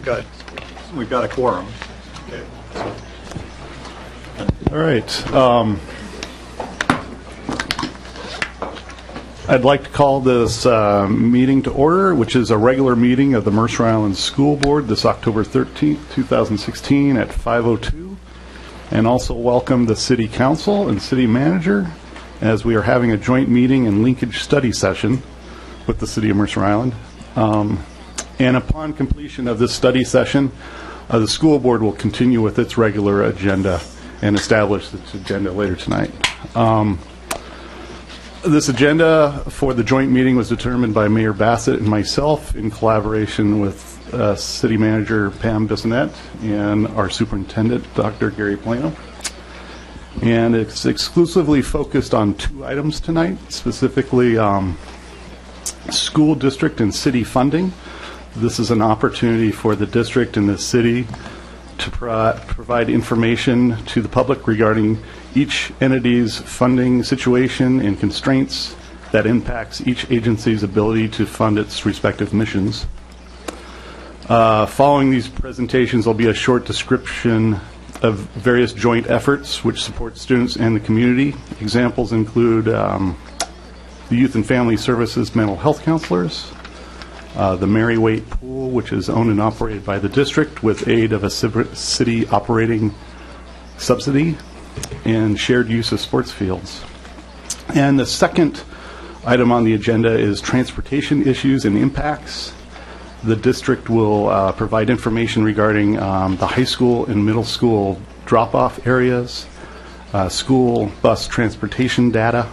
Good. We've got a quorum. Okay. All right. I'd like to call this meeting to order, which is a regular meeting of the Mercer Island School Board this October 13th, 2016 at 5:02. And also welcome the City Council and City Manager as we are having a joint meeting and linkage study session with the City of Mercer Island. And upon completion of this study session, the school board will continue with its regular agenda and establish its agenda later tonight. This agenda for the joint meeting was determined by Mayor Bassett and myself in collaboration with City Manager Pam Bissonette and our Superintendent, Dr. Gary Plano. And it's exclusively focused on two items tonight, specifically school district and city funding. This is an opportunity for the district and the city to provide information to the public regarding each entity's funding situation and constraints that impacts each agency's ability to fund its respective missions. Following these presentations will be a short description of various joint efforts which support students and the community. Examples include the Youth and Family Services mental health counselors, the Mary Waite Pool, which is owned and operated by the district with aid of a city operating subsidy, and shared use of sports fields. And the second item on the agenda is transportation issues and impacts. The district will provide information regarding the high school and middle school drop-off areas, school bus transportation data,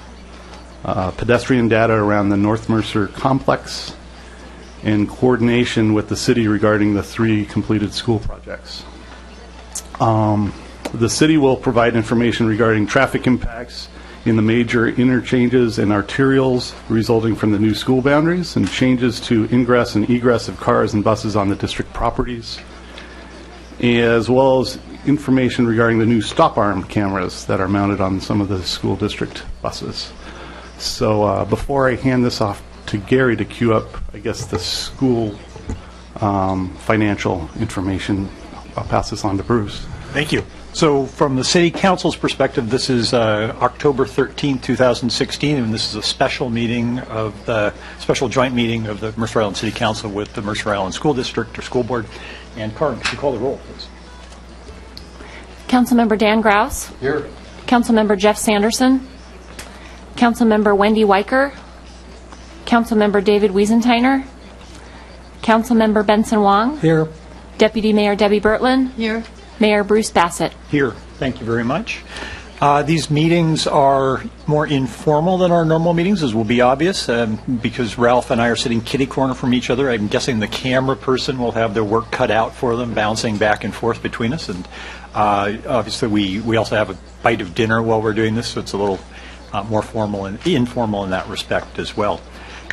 pedestrian data around the North Mercer complex, and coordination with the city regarding the 3 completed school projects. The city will provide information regarding traffic impacts in the major interchanges and arterials resulting from the new school boundaries and changes to ingress and egress of cars and buses on the district properties, as well as information regarding the new stop arm cameras that are mounted on some of the school district buses. So before I hand this off to Gary to queue up, I guess, the school financial information, I'll pass this on to Bruce. Thank you. So from the City Council's perspective, this is October 13th, 2016, and this is a special meeting of the special joint meeting of the Mercer Island City Council with the Mercer Island School District or School Board. And Carmen, could you call the roll, please? Councilmember Dan Grouse. Here. Councilmember Jeff Sanderson. Councilmember Wendy Weicker. Councilmember David Wiesentiner. Councilmember Benson Wong. Here. Deputy Mayor Debbie Bertlin. Here. Mayor Bruce Bassett. Here. Thank you very much. These meetings are more informal than our normal meetings, as will be obvious, because Ralph and I are sitting kitty corner from each other. I'm guessing the camera person will have their work cut out for them, bouncing back and forth between us. And obviously, we also have a bite of dinner while we're doing this, so it's a little more formal and informal in that respect as well.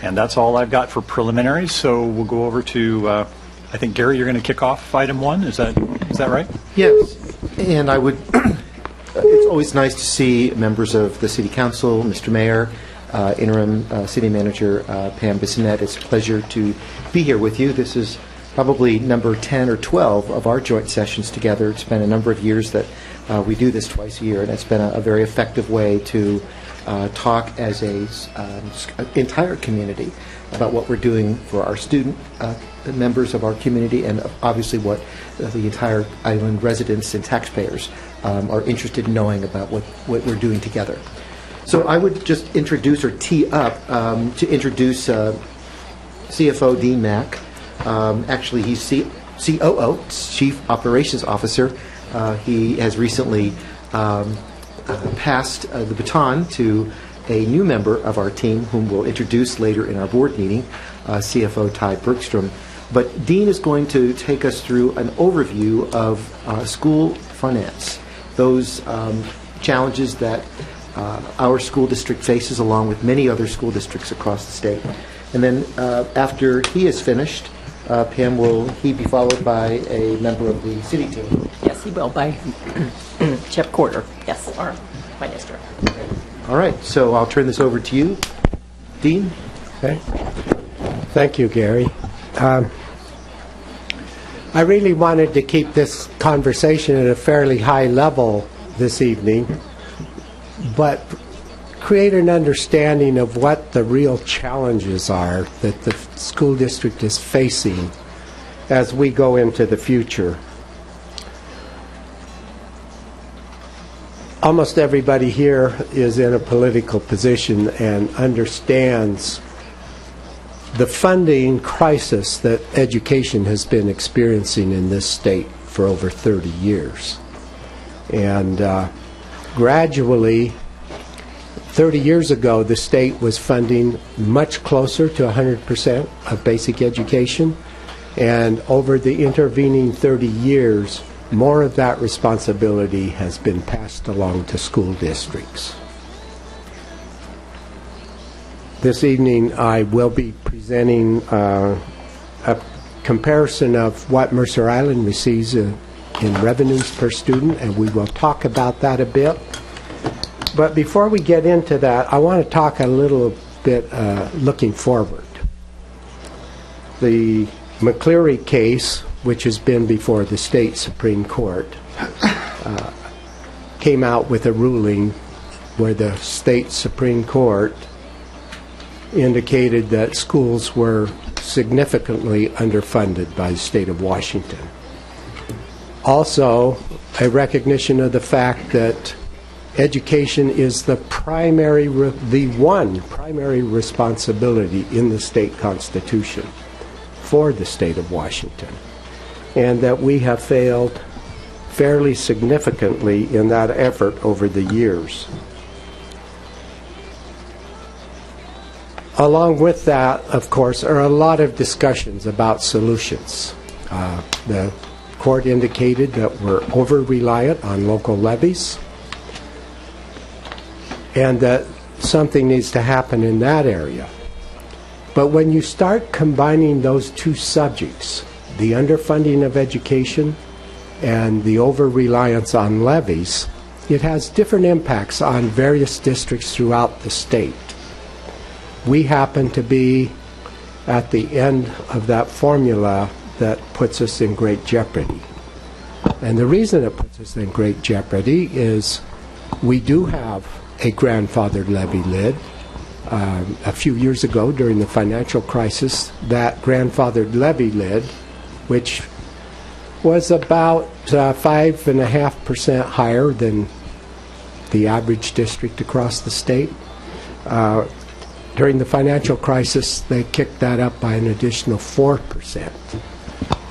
And that's all I've got for preliminaries. So we'll go over to. I think, Gary, you're going to kick off item 1. Is that right? Yes. And I would, it's always nice to see members of the City Council, Mr. Mayor, Interim City Manager Pam Bissonette. It's a pleasure to be here with you. This is probably number 10 or 12 of our joint sessions together. It's been a number of years that we do this twice a year, and it's been a very effective way to talk as an entire community about what we're doing for our student members of our community, and obviously what the entire island residents and taxpayers are interested in knowing about what we're doing together. So I would just introduce or tee up to introduce CFO Dean Mack. Actually, he's COO, Chief Operations Officer. He has recently passed the baton to a new member of our team, whom we'll introduce later in our board meeting, CFO Ty Bergstrom. But Dean is going to take us through an overview of school finance, those challenges that our school district faces, along with many other school districts across the state. And then after he is finished, Pam, will he be followed by a member of the city team? Yes, he will, by Jeff Corder. Yes, our finance director. All right, so I'll turn this over to you. Dean? Okay. Thank you, Gary. I really wanted to keep this conversation at a fairly high level this evening, but create an understanding of what the real challenges are that the school district is facing as we go into the future. Almost everybody here is in a political position and understands the funding crisis that education has been experiencing in this state for over 30 years. And gradually, 30 years ago, the state was funding much closer to 100% of basic education. And over the intervening 30 years, more of that responsibility has been passed along to school districts. This evening, I will be presenting a comparison of what Mercer Island receives in revenues per student, and we will talk about that a bit. But before we get into that, I want to talk a little bit looking forward. The McCleary case, which has been before the state Supreme Court, came out with a ruling where the state Supreme Court indicated that schools were significantly underfunded by the state of Washington. Also, a recognition of the fact that education is the one primary responsibility in the state constitution for the state of Washington, and that we have failed fairly significantly in that effort over the years. Along with that, of course, are a lot of discussions about solutions. The court indicated that we're over-reliant on local levies, and that something needs to happen in that area. But when you start combining those two subjects, the underfunding of education and the over-reliance on levies, it has different impacts on various districts throughout the state. We happen to be at the end of that formula that puts us in great jeopardy. And the reason it puts us in great jeopardy is we do have a grandfathered levy lid. A few years ago, during the financial crisis, that grandfathered levy lid, which was about 5.5% higher than the average district across the state, during the financial crisis, they kicked that up by an additional 4%,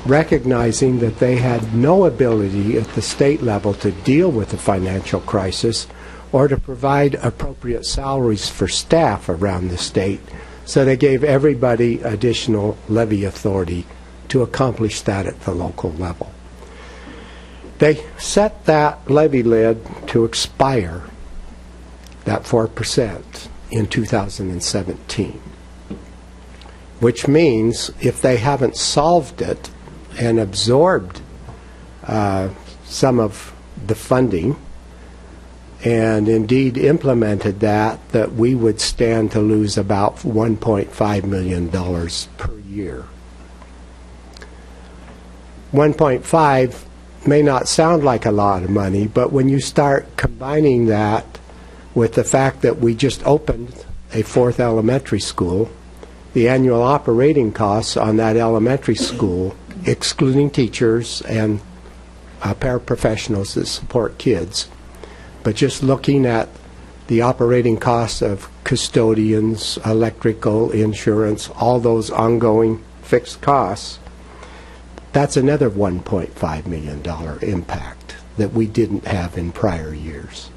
recognizing that they had no ability at the state level to deal with the financial crisis or to provide appropriate salaries for staff around the state. So they gave everybody additional levy authority to accomplish that at the local level. They set that levy lid to expire, that 4%, in 2017, which means if they haven't solved it and absorbed some of the funding and indeed implemented that we would stand to lose about $1.5 million per year. 1.5 may not sound like a lot of money, but when you start combining that with the fact that we just opened a 4th elementary school, the annual operating costs on that elementary school, excluding teachers and paraprofessionals that support kids, but just looking at the operating costs of custodians, electrical, insurance, all those ongoing fixed costs, that's another $1.5 million impact that we didn't have in prior years.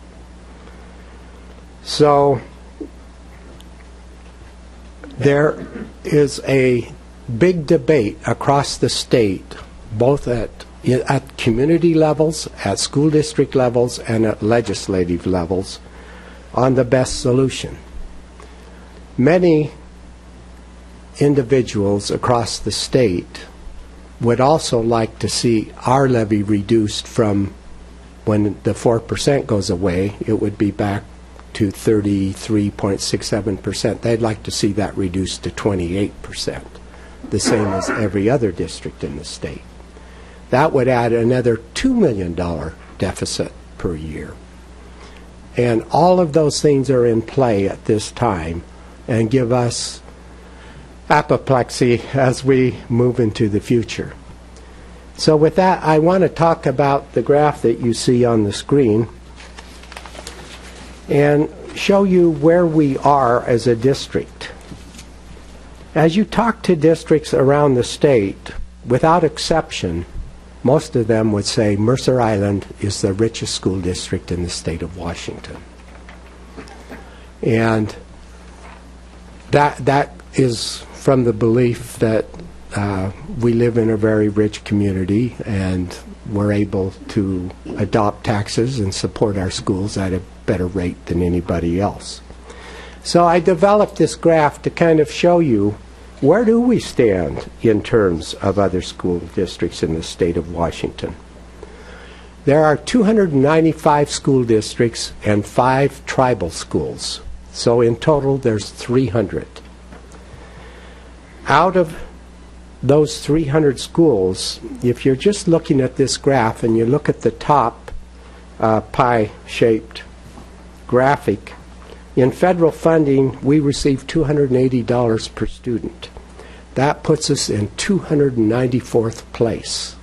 So there is a big debate across the state, both at community levels, at school district levels, and at legislative levels, on the best solution. Many individuals across the state would also like to see our levy reduced from, when the 4% goes away, it would be back to 33.67%. They'd like to see that reduced to 28%, the same as every other district in the state. That would add another $2 million deficit per year. And all of those things are in play at this time and give us apoplexy as we move into the future. So with that, I want to talk about the graph that you see on the screen and show you where we are as a district. As you talk to districts around the state, without exception, most of them would say Mercer Island is the richest school district in the state of Washington. And that is from the belief that we live in a very rich community and we're able to adopt taxes and support our schools at a better rate than anybody else. So I developed this graph to kind of show you where do we stand in terms of other school districts in the state of Washington. There are 295 school districts and 5 tribal schools. So in total, there's 300. Out of those 300 schools, if you're just looking at this graph and you look at the top pie-shaped graphic, in federal funding, we receive $280 per student. That puts us in 294th place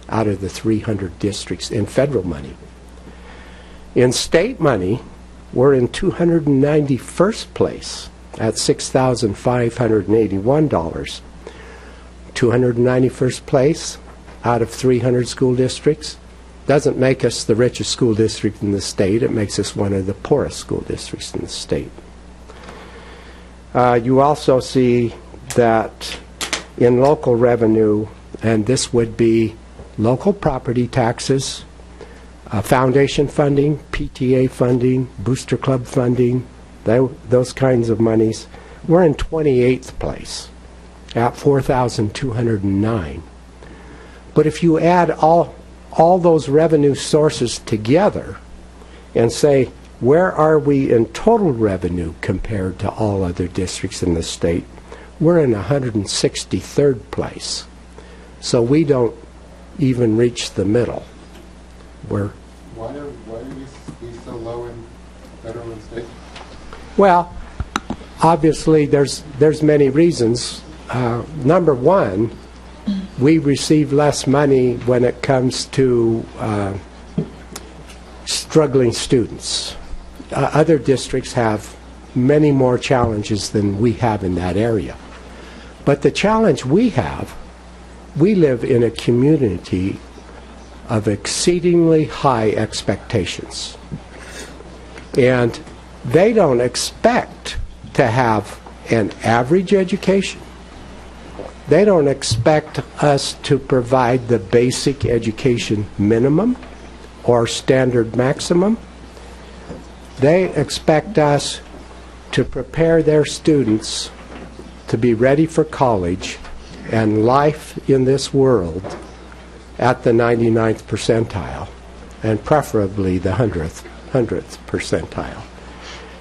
out of the 300 districts in federal money. In state money, we're in 291st place at $6,581. 291st place out of 300 school districts. Doesn't make us the richest school district in the state. It makes us one of the poorest school districts in the state. You also see that in local revenue, and this would be local property taxes, foundation funding, PTA funding, booster club funding, those kinds of monies, we're in 28th place at $4,209. But if you add all those revenue sources together and say, where are we in total revenue compared to all other districts in the state, we're in 163rd place. So we don't even reach the middle. Why are we so low in federal and state? Well, obviously there's many reasons. Number one, we receive less money when it comes to struggling students. Other districts have many more challenges than we have in that area. But the challenge we have, we live in a community of exceedingly high expectations. And they don't expect to have an average education. They don't expect us to provide the basic education minimum or standard maximum. They expect us to prepare their students to be ready for college and life in this world at the 99th percentile, and preferably the 100th percentile.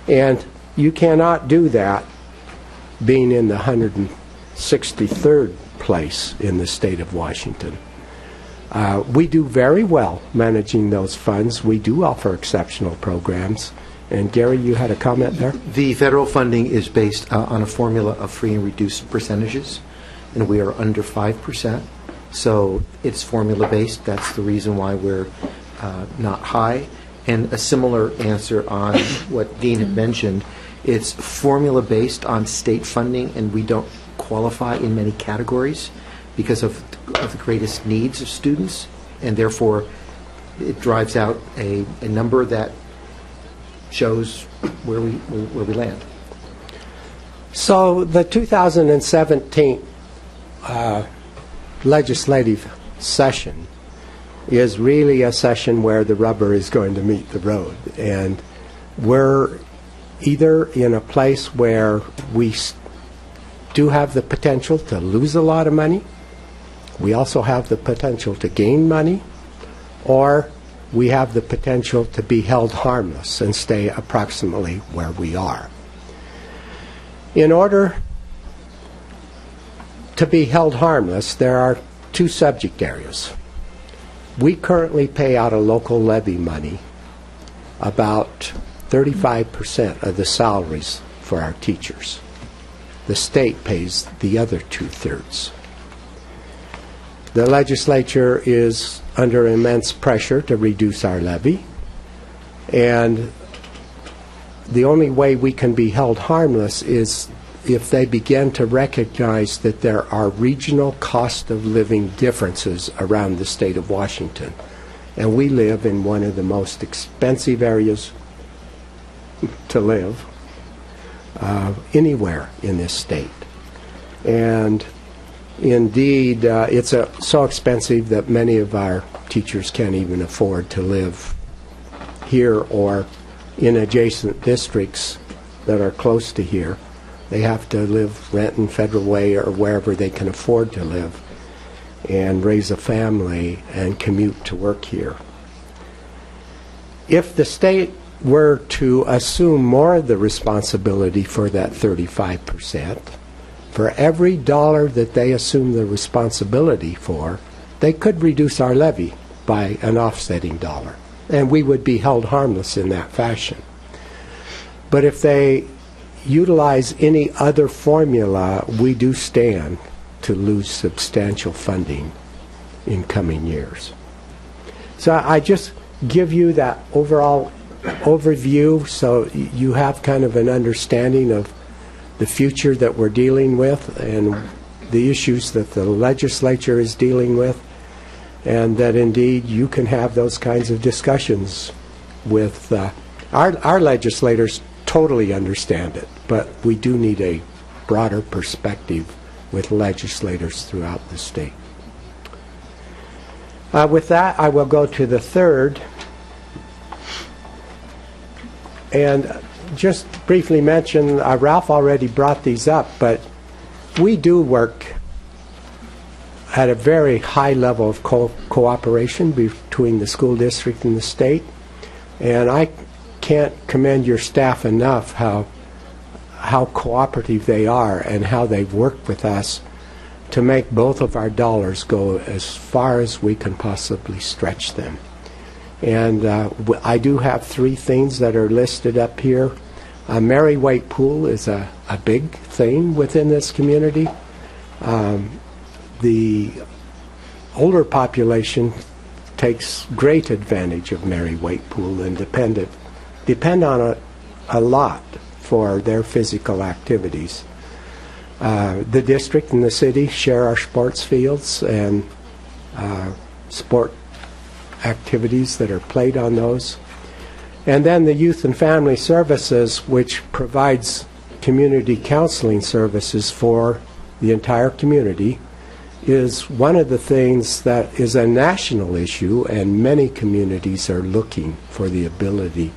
And you cannot do that being in the 163rd place in the state of Washington. We do very well managing those funds. We do offer exceptional programs. And Gary, you had a comment there? The federal funding is based on a formula of free and reduced percentages, and we are under 5%. So it's formula-based. That's the reason why we're not high. And a similar answer on what Dean had mentioned, it's formula-based on state funding, and we don't qualify in many categories because of the greatest needs of students, and therefore it drives out a number that shows where we land. So the 2017 legislative session is really a session where the rubber is going to meet the road, and we're either in a place where we do have the potential to lose a lot of money, we also have the potential to gain money, or we have the potential to be held harmless and stay approximately where we are. In order to be held harmless, there are two subject areas. We currently pay out of local levy money about 35% of the salaries for our teachers. The state pays the other 2/3. The legislature is under immense pressure to reduce our levy, and the only way we can be held harmless is if they begin to recognize that there are regional cost of living differences around the state of Washington. And we live in one of the most expensive areas to live anywhere in this state. And indeed, it's so expensive that many of our teachers can't even afford to live here or in adjacent districts that are close to here. They have to live Renton, Federal Way, or wherever they can afford to live and raise a family and commute to work here. If the state were to assume more of the responsibility for that 35%, for every dollar that they assume the responsibility for, they could reduce our levy by an offsetting dollar, and we would be held harmless in that fashion. But if they utilize any other formula, we do stand to lose substantial funding in coming years. So I just give you that overall overview so you have kind of an understanding of the future that we're dealing with and the issues that the legislature is dealing with, and that indeed you can have those kinds of discussions with our legislators. Totally understand it, but we do need a broader perspective with legislators throughout the state. With that, I will go to the third, and just briefly mention, Ralph already brought these up, but we do work at a very high level of cooperation between the school district and the state, and I can't commend your staff enough how cooperative they are and how they've worked with us to make both of our dollars go as far as we can possibly stretch them. And I do have 3 things that are listed up here. Mary White Pool is a big thing within this community. The older population takes great advantage of Mary White Pool and depend on it a lot for their physical activities. The district and the city share our sports fields and sport activities that are played on those. And then the Youth and Family Services, which provides community counseling services for the entire community, is one of the things that is a national issue, and many communities are looking for the ability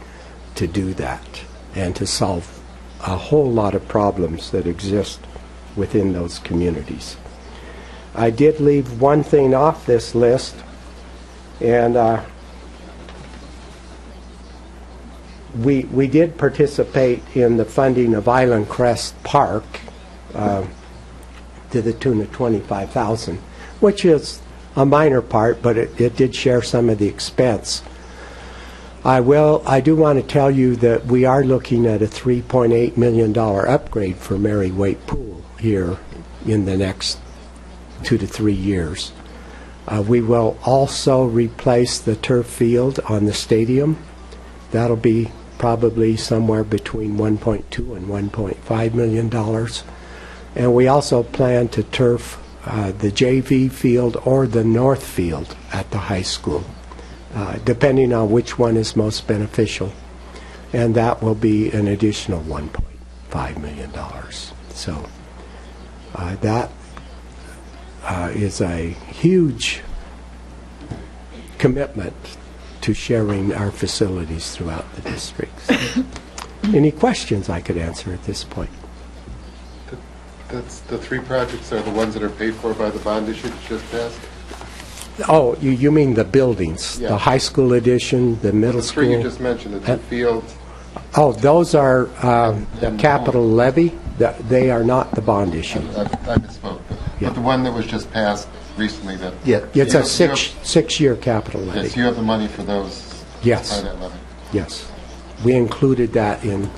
to do that and to solve a whole lot of problems that exist within those communities. I did leave one thing off this list, and we did participate in the funding of Island Crest Park to the tune of $25,000, which is a minor part, but it did share some of the expense. I do want to tell you that we are looking at a $3.8 million upgrade for Mary White Pool here in the next 2 to 3 years. We will also replace the turf field on the stadium. That'll be probably somewhere between $1.2 and $1.5 million. And we also plan to turf the JV field or the north field at the high school, depending on which one is most beneficial. And that will be an additional $1.5 million. So that is a huge commitment to sharing our facilities throughout the districts. Any questions I could answer at this point? That's the 3 projects are the ones that are paid for by the bond issue that just passed? Oh, you mean the buildings, Yeah. the high school edition, the middle The school? 3 you just mentioned, the 2 fields. Oh, those are the And capital levy. They are not the bond issue. I misspoke. Yeah. But the one that was just passed recently that... Yeah. It's You a have- six-year capital levy. Yes, you have the money for those Yes. by that levy. Yes. We included that in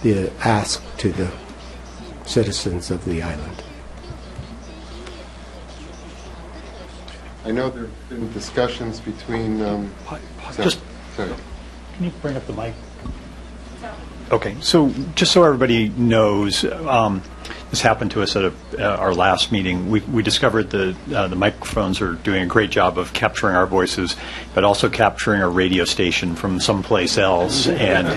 the ask to the citizens of the island. I know there have been discussions between... Just, sorry. can you bring up the mic? Okay, so just so everybody knows, this happened to us at our last meeting. We discovered the microphones are doing a great job of capturing our voices, but also capturing a radio station from someplace else and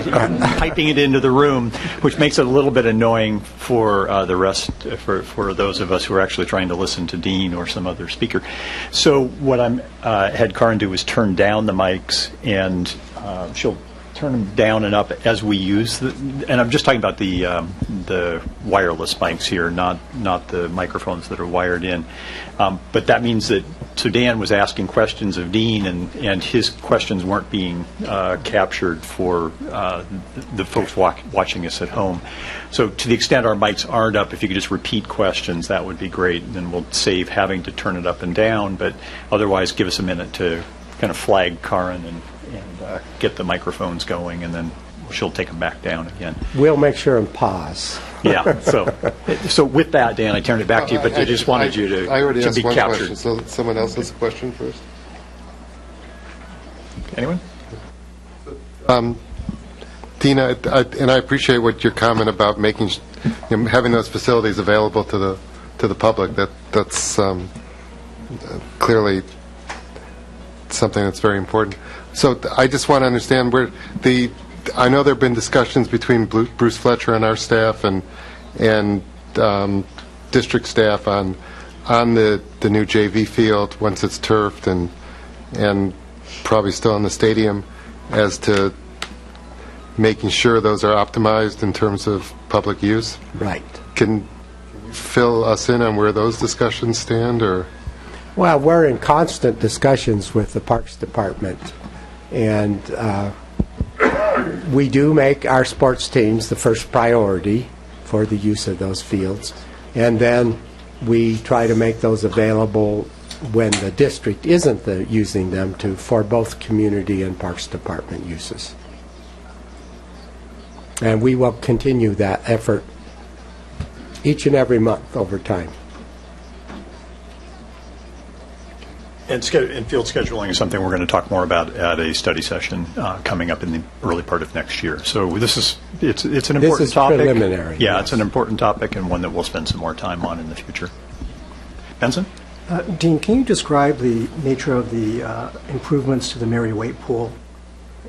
piping it into the room, which makes it a little bit annoying for the rest, for those of us who are actually trying to listen to Dean or some other speaker. So what I had Karen do was turn down the mics, and she'll turn them down and up as we use and I'm just talking about the wireless mics here, not the microphones that are wired in. But that means that, so Dan was asking questions of Dean, and his questions weren't being captured for the folks watching us at home. So to the extent our mics aren't up, if you could just repeat questions, that would be great, and then we'll save having to turn it up and down. But otherwise, give us a minute to kind of flag Karen and get the microphones going, and then she'll take them back down again. We'll make sure and pause. Yeah. So with that, Dan, I turned it back to you, but I just wanted you to I already to asked be one captured. question, so someone else has a question first. Anyone? Tina, and I appreciate what your comment about making, having those facilities available to the public. That's clearly something that's very important. So I just want to understand where I know there have been discussions between Bruce Fletcher and our staff and district staff on the new JV field once it's turfed and probably still in the stadium, as to making sure those are optimized in terms of public use. Right. Can you fill us in on where those discussions stand, or? Well, we're in constant discussions with the Parks Department, and we do make our sports teams the first priority for the use of those fields, and then we try to make those available when the district isn't using them for both community and Parks Department uses. And we will continue that effort each and every month over time. And field scheduling is something we're going to talk more about at a study session coming up in the early part of next year. So it's an important This is topic. preliminary. Yeah, Yes. It's an important topic, and one that we'll spend some more time on in the future. Benson? Dean, can you describe the nature of the improvements to the Mary Waite Pool?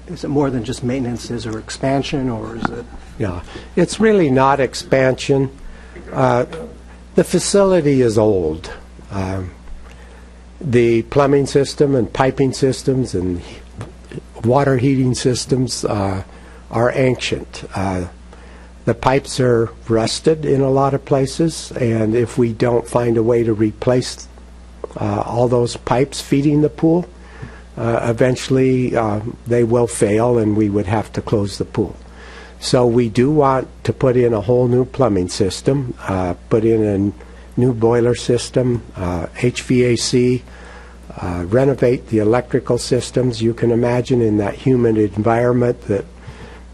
Is it more than just maintenance? Is there expansion, or is it? Yeah, it's really not expansion. The facility is old. The plumbing system and piping systems and water heating systems are ancient. The pipes are rusted in a lot of places, and if we don't find a way to replace all those pipes feeding the pool, eventually they will fail and we would have to close the pool. So we do want to put in a whole new plumbing system, put in a new boiler system, HVAC, renovate the electrical systems. You can imagine in that humid environment that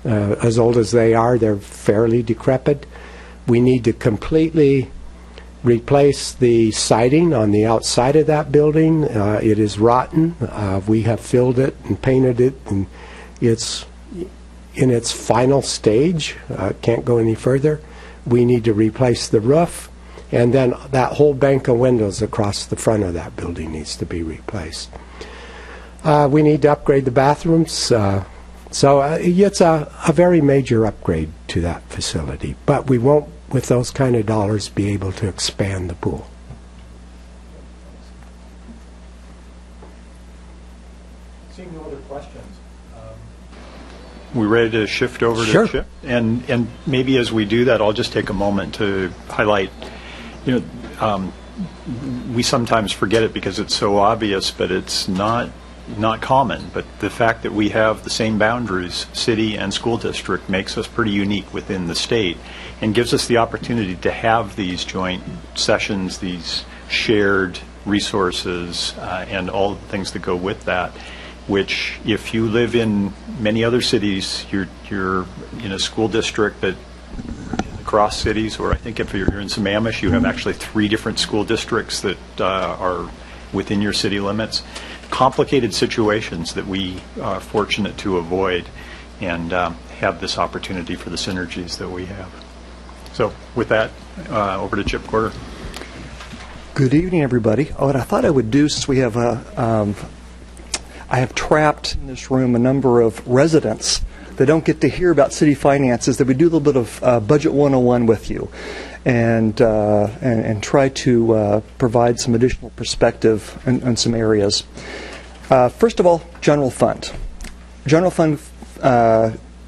as old as they are, they're fairly decrepit. We need to completely replace the siding on the outside of that building. It is rotten. We have filled it and painted it, and it's in its final stage. Can't go any further. We need to replace the roof, and then that whole bank of windows across the front of that building needs to be replaced. We need to upgrade the bathrooms. So it's a very major upgrade to that facility, but we won't, with those kind of dollars, be able to expand the pool. Seeing no other questions. We ready to shift over Sure. to Chip? And maybe as we do that, I'll just take a moment to highlight, we sometimes forget it because it's so obvious, but it's not common. But the fact that we have the same boundaries, city and school district, makes us pretty unique within the state and gives us the opportunity to have these joint sessions, these shared resources, and all the things that go with that, which if you live in many other cities, you're in a school district that across cities, or I think if you're in Sammamish, you have actually 3 different school districts that are within your city limits. Complicated situations that we are fortunate to avoid and have this opportunity for the synergies that we have. So with that, over to Chip Quarter. Good evening, everybody. What I thought I would do, since we have I have trapped in this room a number of residents that don't get to hear about city finances, that we do a little bit of Budget 101 with you and try to provide some additional perspective on some areas. First of all, general fund. General fund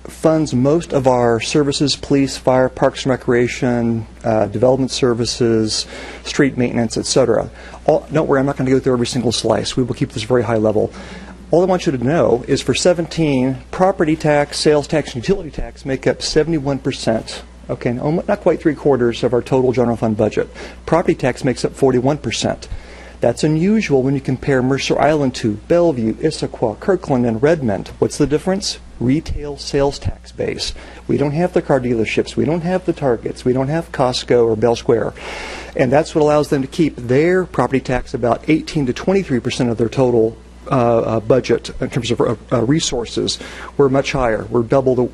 funds most of our services: police, fire, parks and recreation, development services, street maintenance, etc. Don't worry, I'm not going to go through every single slice. We will keep this very high level. All I want you to know is for 17, property tax, sales tax, and utility tax make up 71%. Okay, not quite 3/4 of our total general fund budget. Property tax makes up 41%. That's unusual when you compare Mercer Island to Bellevue, Issaquah, Kirkland, and Redmond. What's the difference? Retail sales tax base. We don't have the car dealerships. We don't have the Targets. We don't have Costco or Bell Square. And that's what allows them to keep their property tax about 18 to 23% of their total budget in terms of resources. We're much higher. We're double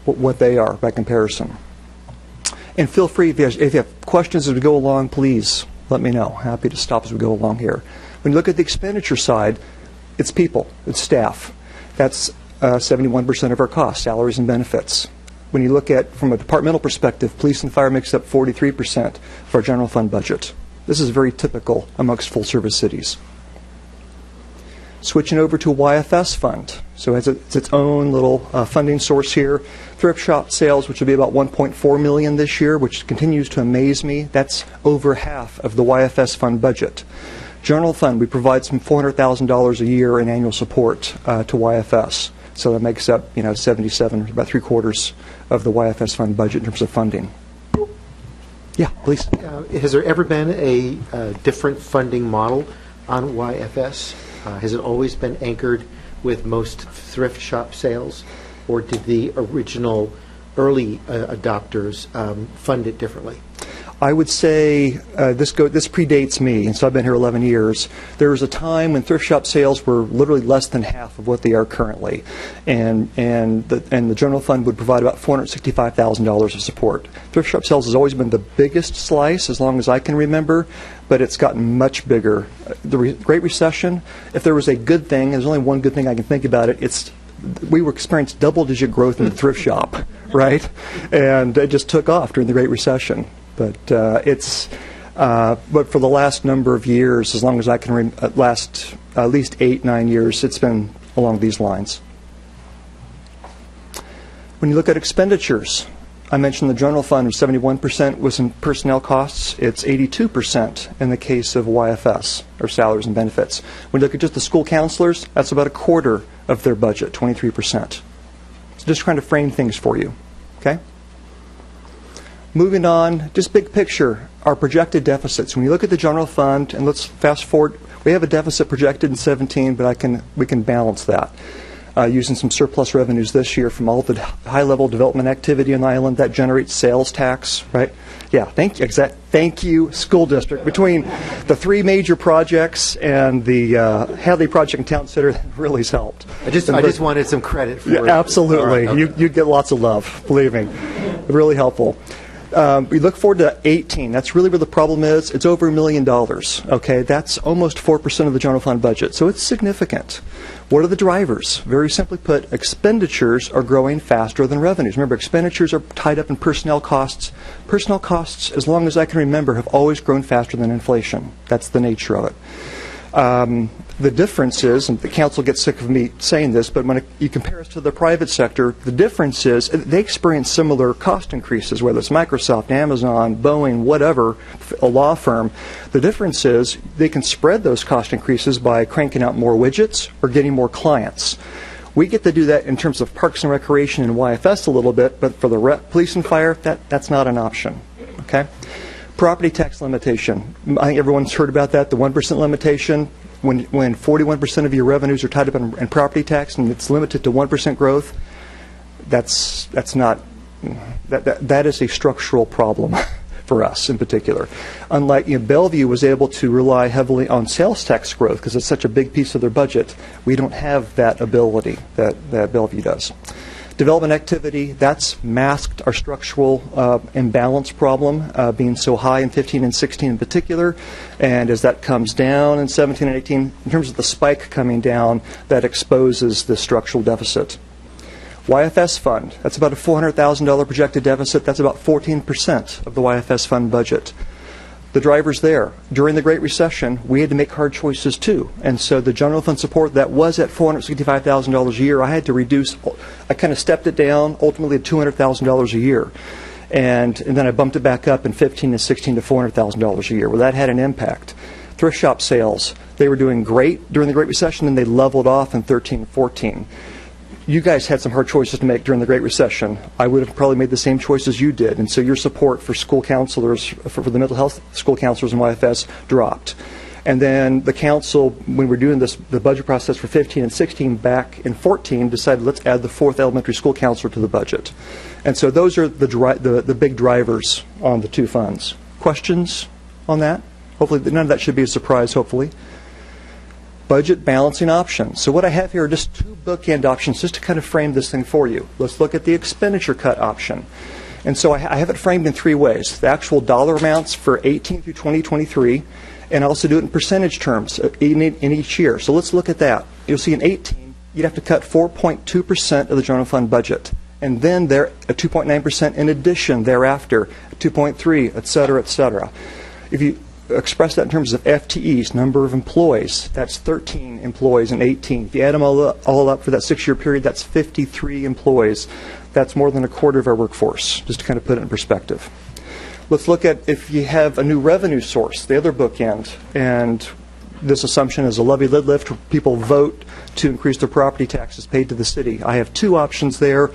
what they are by comparison. And feel free, if you have questions as we go along, please let me know. Happy to stop as we go along here. When you look at the expenditure side, it's people, it's staff. That's 71% of our costs, salaries and benefits. When you look at, from a departmental perspective, police and fire makes up 43% of our general fund budget. This is very typical amongst full-service cities. Switching over to a YFS fund. So it's its own little funding source here. Thrift shop sales, which will be about $1.4 million this year, which continues to amaze me. That's over half of the YFS fund budget. General fund, we provide some $400,000 a year in annual support to YFS. So that makes up, 77, about 3/4 of the YFS fund budget in terms of funding. Yeah, please. Has there ever been a different funding model on YFS? Has it always been anchored with most thrift shop sales, or did the original early adopters fund it differently? I would say this predates me, and so I've been here 11 years. There was a time when thrift shop sales were literally less than half of what they are currently, and the general fund would provide about $465,000 of support. Thrift shop sales has always been the biggest slice, as long as I can remember, but it's gotten much bigger. The Great Recession, if there was a good thing, there's only one good thing I can think about it. We experienced double-digit growth in the thrift shop, right? And it just took off during the Great Recession. But but for the last number of years, as long as I can at least 8-9 years, it's been along these lines. When you look at expenditures, I mentioned the general fund of 71% was in personnel costs. It's 82% in the case of YFS, or salaries and benefits. When you look at just the school counselors, that's about 1/4 of their budget, 23%. So just trying to frame things for you, okay? Moving on, just big picture, our projected deficits. When you look at the general fund, and let's fast forward, we have a deficit projected in 17, but we can balance that using some surplus revenues this year from all the high-level development activity on the island that generates sales tax, right? Yeah, thank you, school district. Between the 3 major projects and the Hadley project and town center, that really has helped. I just wanted some credit for it. Yeah, absolutely. Right, okay. You get lots of love, believe me. Really helpful. We look forward to 18. That's really where the problem is. It's over $1 million. Okay, that's almost 4% of the general fund budget, so it's significant. What are the drivers? Very simply put, expenditures are growing faster than revenues. Remember, expenditures are tied up in personnel costs. Personnel costs, as long as I can remember, have always grown faster than inflation. That's the nature of it. The difference is, and the council gets sick of me saying this, but when you compare us to the private sector, the difference is they experience similar cost increases, whether it's Microsoft, Amazon, Boeing, whatever, a law firm. The difference is they can spread those cost increases by cranking out more widgets or getting more clients. We get to do that in terms of parks and recreation and YFS a little bit, but for the police and fire, that's not an option. Okay? Property tax limitation. I think everyone's heard about that, the 1% limitation. When 41% of your revenues are tied up in property tax and it's limited to 1% growth, that's not, that is a structural problem for us in particular. Unlike, Bellevue was able to rely heavily on sales tax growth because it's such a big piece of their budget. We don't have that ability that Bellevue does. Development activity, that's masked our structural imbalance problem being so high in 15 and 16 in particular. And as that comes down in 17 and 18, in terms of the spike coming down, that exposes the structural deficit. YFS fund, that's about a $400,000 projected deficit. That's about 14% of the YFS fund budget. The drivers there, during the Great Recession, we had to make hard choices too. And so the general fund support that was at $465,000 a year, I had to reduce, I kind of stepped it down, ultimately to $200,000 a year. And then I bumped it back up in 15 and 16 to $400,000 a year. Well, that had an impact. Thrift shop sales, they were doing great during the Great Recession, and they leveled off in 13 and 14. You guys had some hard choices to make during the Great Recession. I would have probably made the same choices you did. And so your support for school counselors, for the mental health school counselors in YFS dropped. And then the council, when we're doing the budget process for 15 and 16 back in 14, decided let's add the 4th elementary school counselor to the budget. And so those are the big drivers on the two funds. Questions on that? Hopefully, none of that should be a surprise, hopefully. Budget balancing options. So what I have here are just two bookend options just to kind of frame this thing for you. Let's look at the expenditure cut option. And so I have it framed in three ways. The actual dollar amounts for 18 through 2023, and I also do it in percentage terms in each year. So let's look at that. You'll see in 18, you'd have to cut 4.2% of the general fund budget. And then there a 2.9% in addition thereafter, 2.3, et cetera, et cetera. If you express that in terms of FTEs, number of employees, that's 13 employees in 18. If you add them all up for that 6-year period, that's 53 employees. That's more than a quarter of our workforce, just to kind of put it in perspective. Let's look at if you have a new revenue source, the other bookend, and this assumption is a levy lid lift where people vote to increase their property taxes paid to the city. I have two options there.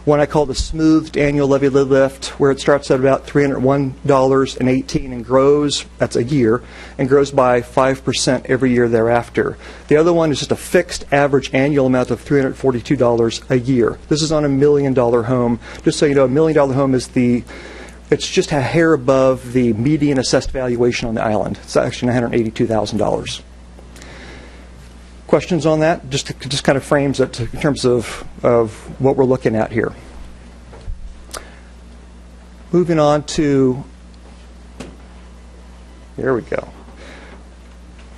One I call the smoothed annual levy lid lift, where it starts at about $301.18 and grows, that's a year, and grows by 5% every year thereafter. The other one is just a fixed average annual amount of $342 a year. This is on a $1 million home. Just so you know, a $1 million home is it's just a hair above the median assessed valuation on the island. It's actually $182,000. Questions on that? Just kind of frames it in terms of what we're looking at here. Moving on to, there we go.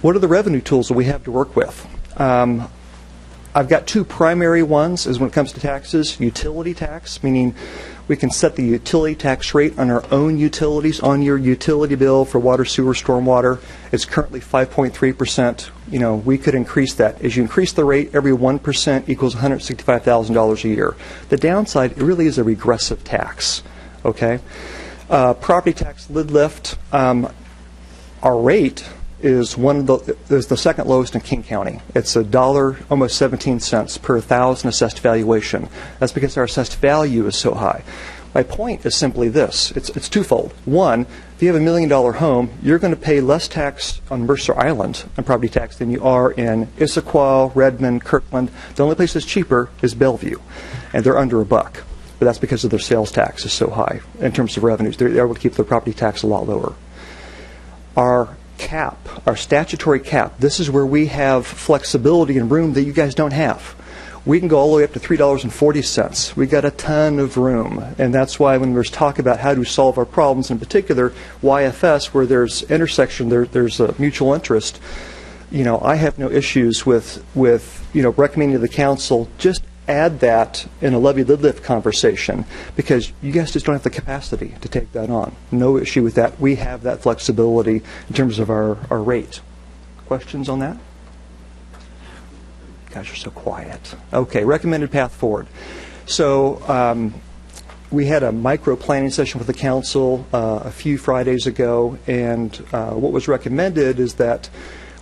What are the revenue tools that we have to work with? I've got two primary ones as when it comes to taxes. Utility tax, meaning we can set the utility tax rate on our own utilities on your utility bill for water, sewer, stormwater. It's currently 5.3%. We could increase that. As you increase the rate, every 1% equals $165,000 a year. The downside, it really is a regressive tax. Okay? Property tax lid lift, our rate is the second lowest in King County. It's $1, almost 17 cents per 1,000 assessed valuation. That's because our assessed value is so high. My point is simply this. It's twofold. One, if you have $1 million home, you're going to pay less tax on Mercer Island on property tax than you are in Issaquah, Redmond, Kirkland. The only place that's cheaper is Bellevue, and they're under $1. But that's because of their sales tax is so high in terms of revenues. They're able to keep their property tax a lot lower. Our cap, our statutory cap, this is where we have flexibility and room that you guys don't have. We can go all the way up to $3.40. We got a ton of room, and that's why when there's talk about how to solve our problems, in particular YFS, where there's intersection, there's a mutual interest. I have no issues with recommending to the council just add that in a levy lid lift conversation, because you guys just don't have the capacity to take that on. No issue with that. We have that flexibility in terms of our rate. Questions on that? You guys are so quiet. Okay, recommended path forward. So we had a micro planning session with the council a few Fridays ago, and what was recommended is that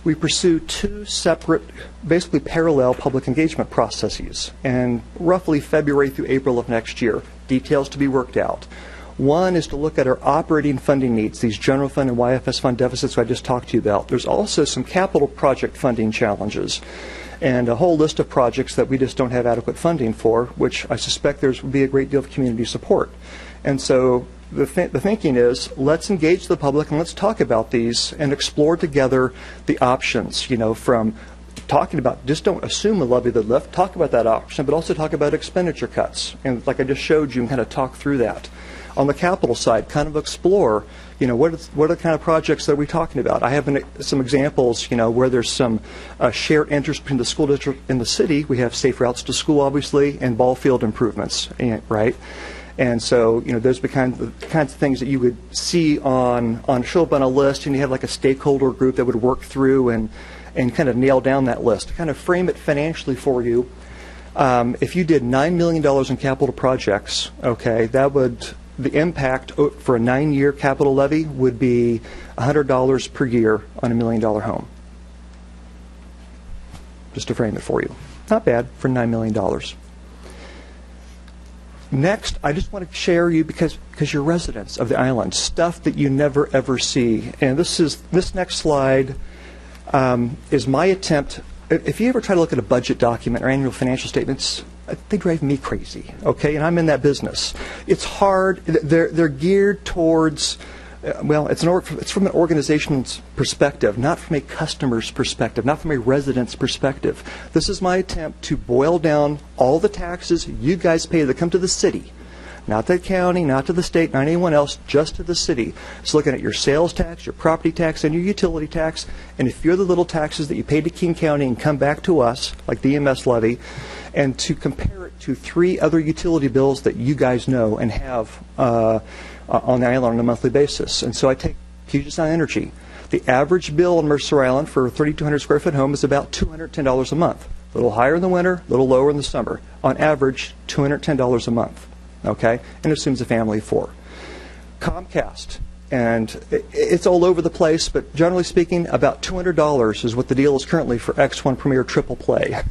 we pursue two separate, basically parallel public engagement processes, and roughly February through April of next year. Details to be worked out. One is to look at our operating funding needs, these general fund and YFS fund deficits I just talked to you about. There's also some capital project funding challenges and a whole list of projects that we just don't have adequate funding for, which I suspect there would be a great deal of community support. And so the thinking is, let's engage the public and let's talk about these and explore together the options, you know, from talking about, just don't assume a levy the lift, talk about that option, but also talk about expenditure cuts. And like I just showed you, and kind of talk through that. On the capital side, kind of explore, you know, what are the kind of projects that we're talking about? I have some examples, you know, where there's some shared interest between the school district and the city. We have safe routes to school, obviously, and ball field improvements, right? And so, you know, those are the kinds of things that you would see show up on a list, and you have like a stakeholder group that would work through and kind of nail down that list, kind of frame it financially for you. If you did $9 million in capital projects, okay, the impact for a 9-year capital levy would be $100 per year on $1 million home. Just to frame it for you. Not bad for $9 million. Next, I just want to share you, because you're residents of the island, stuff that you never ever see. And this next slide is my attempt. If you ever try to look at a budget document or annual financial statements, they drive me crazy, okay? And I'm in that business. It's hard. They're geared towards, it's from an organization's perspective, not from a customer's perspective, not from a resident's perspective. This is my attempt to boil down all the taxes you guys pay that come to the city. Not the county, not to the state, not anyone else, just to the city. It's looking at your sales tax, your property tax, and your utility tax. And if you're the little taxes that you pay to King County and come back to us, like the EMS levy, and to compare it to 3 other utility bills that you guys know and have on the island on a monthly basis. And so I take Puget Sound Energy. The average bill on Mercer Island for a 3,200 square foot home is about $210 a month. A little higher in the winter, a little lower in the summer. On average, $210 a month. Okay, and it assumes a family of 4. Comcast, and it's all over the place, but generally speaking, about $200 is what the deal is currently for X1 Premier Triple Play.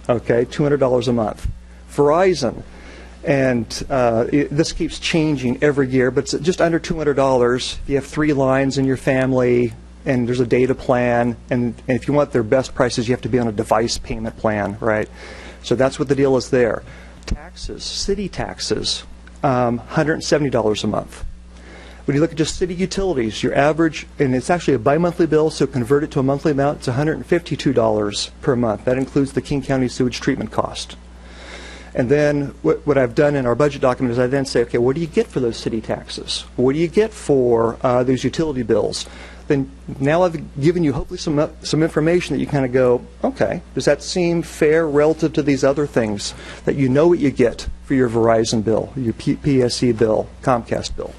Okay, $200 a month. Verizon, and this keeps changing every year, but it's just under $200. You have 3 lines in your family, and there's a data plan, and if you want their best prices, you have to be on a device payment plan, right? So that's what the deal is there. Taxes, city taxes, $170 a month. When you look at just city utilities, your average, and it's actually a bi-monthly bill, so convert it to a monthly amount, it's $152 per month. That includes the King County sewage treatment cost. And then what I've done in our budget document is I then say, okay, what do you get for those city taxes? What do you get for those utility bills? Then now I've given you hopefully some information that you kind of go, okay, does that seem fair relative to these other things that you know what you get for your Verizon bill, your PSE bill, Comcast bill?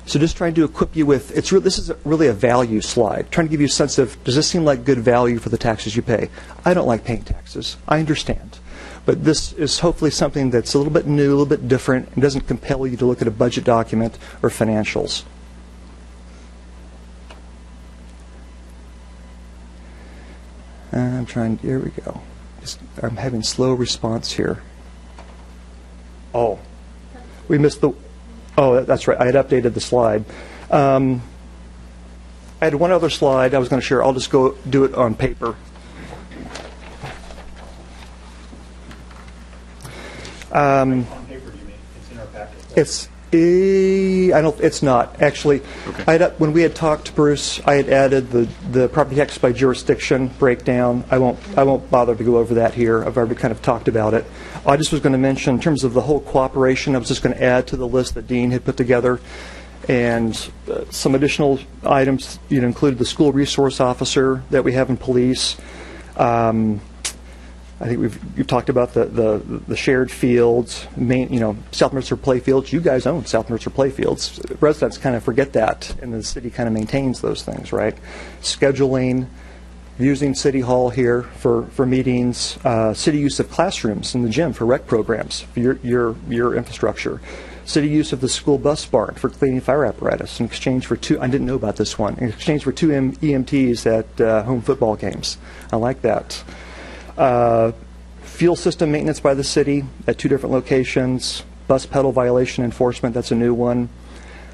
So just trying to equip you with, this is really a value slide, trying to give you a sense of, does this seem like good value for the taxes you pay? I don't like paying taxes. I understand. But this is hopefully something that's a little bit new, a little bit different, and doesn't compel you to look at a budget document or financials. Here we go. I'm having slow response here. Oh, we missed that's right. I had updated the slide. I had one other slide I was going to share. I'll just go do it on paper. On paper, do you mean? It's in our packet. It's not actually. Okay. When we had talked to Bruce, I had added the property tax by jurisdiction breakdown. I won't bother to go over that here. I've already kind of talked about it. I just was going to mention in terms of the whole cooperation. I was just going to add to the list that Dean had put together, and some additional items. Included the school resource officer that we have in police. I think we've talked about the shared fields, South Mercer playfields. You guys own South Mercer playfields. Residents kind of forget that, and the city kind of maintains those things, right? Scheduling, using City Hall here for meetings, city use of classrooms in the gym for rec programs, for your infrastructure. City use of the school bus barn for cleaning fire apparatus in exchange for I didn't know about this one, in exchange for 2 EMTs at home football games. I like that. Fuel system maintenance by the city at 2 different locations. bus pedal violation enforcement, that's a new one.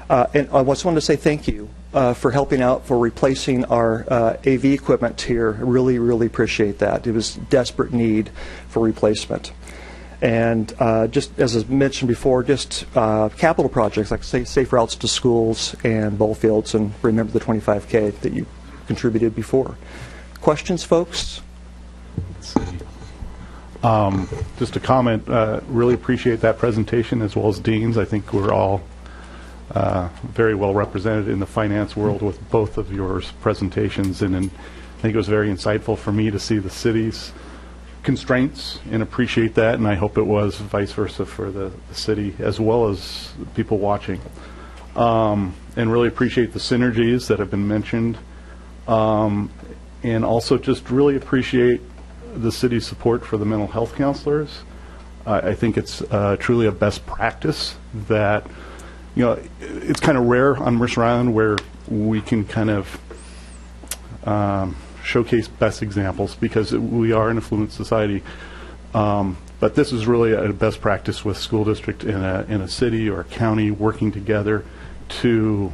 And I just wanted to say thank you for helping out for replacing our AV equipment here. I really, really appreciate that. It was desperate need for replacement. And just as I mentioned before, just capital projects like safe routes to schools and ball fields, and remember the 25K that you contributed before. Questions, folks? Let's see. Just a comment, really appreciate that presentation as well as Dean's. I think we're all very well represented in the finance world with both of your presentations, and I think it was very insightful for me to see the city's constraints and appreciate that, and I hope it was vice versa for the city as well as people watching. And really appreciate the synergies that have been mentioned, and also just really appreciate the city's support for the mental health counselors. I think it's truly a best practice that, you know, it's kind of rare on Mercer Island where we can kind of showcase best examples because we are an affluent society. But this is really a best practice with school district in a city or a county working together to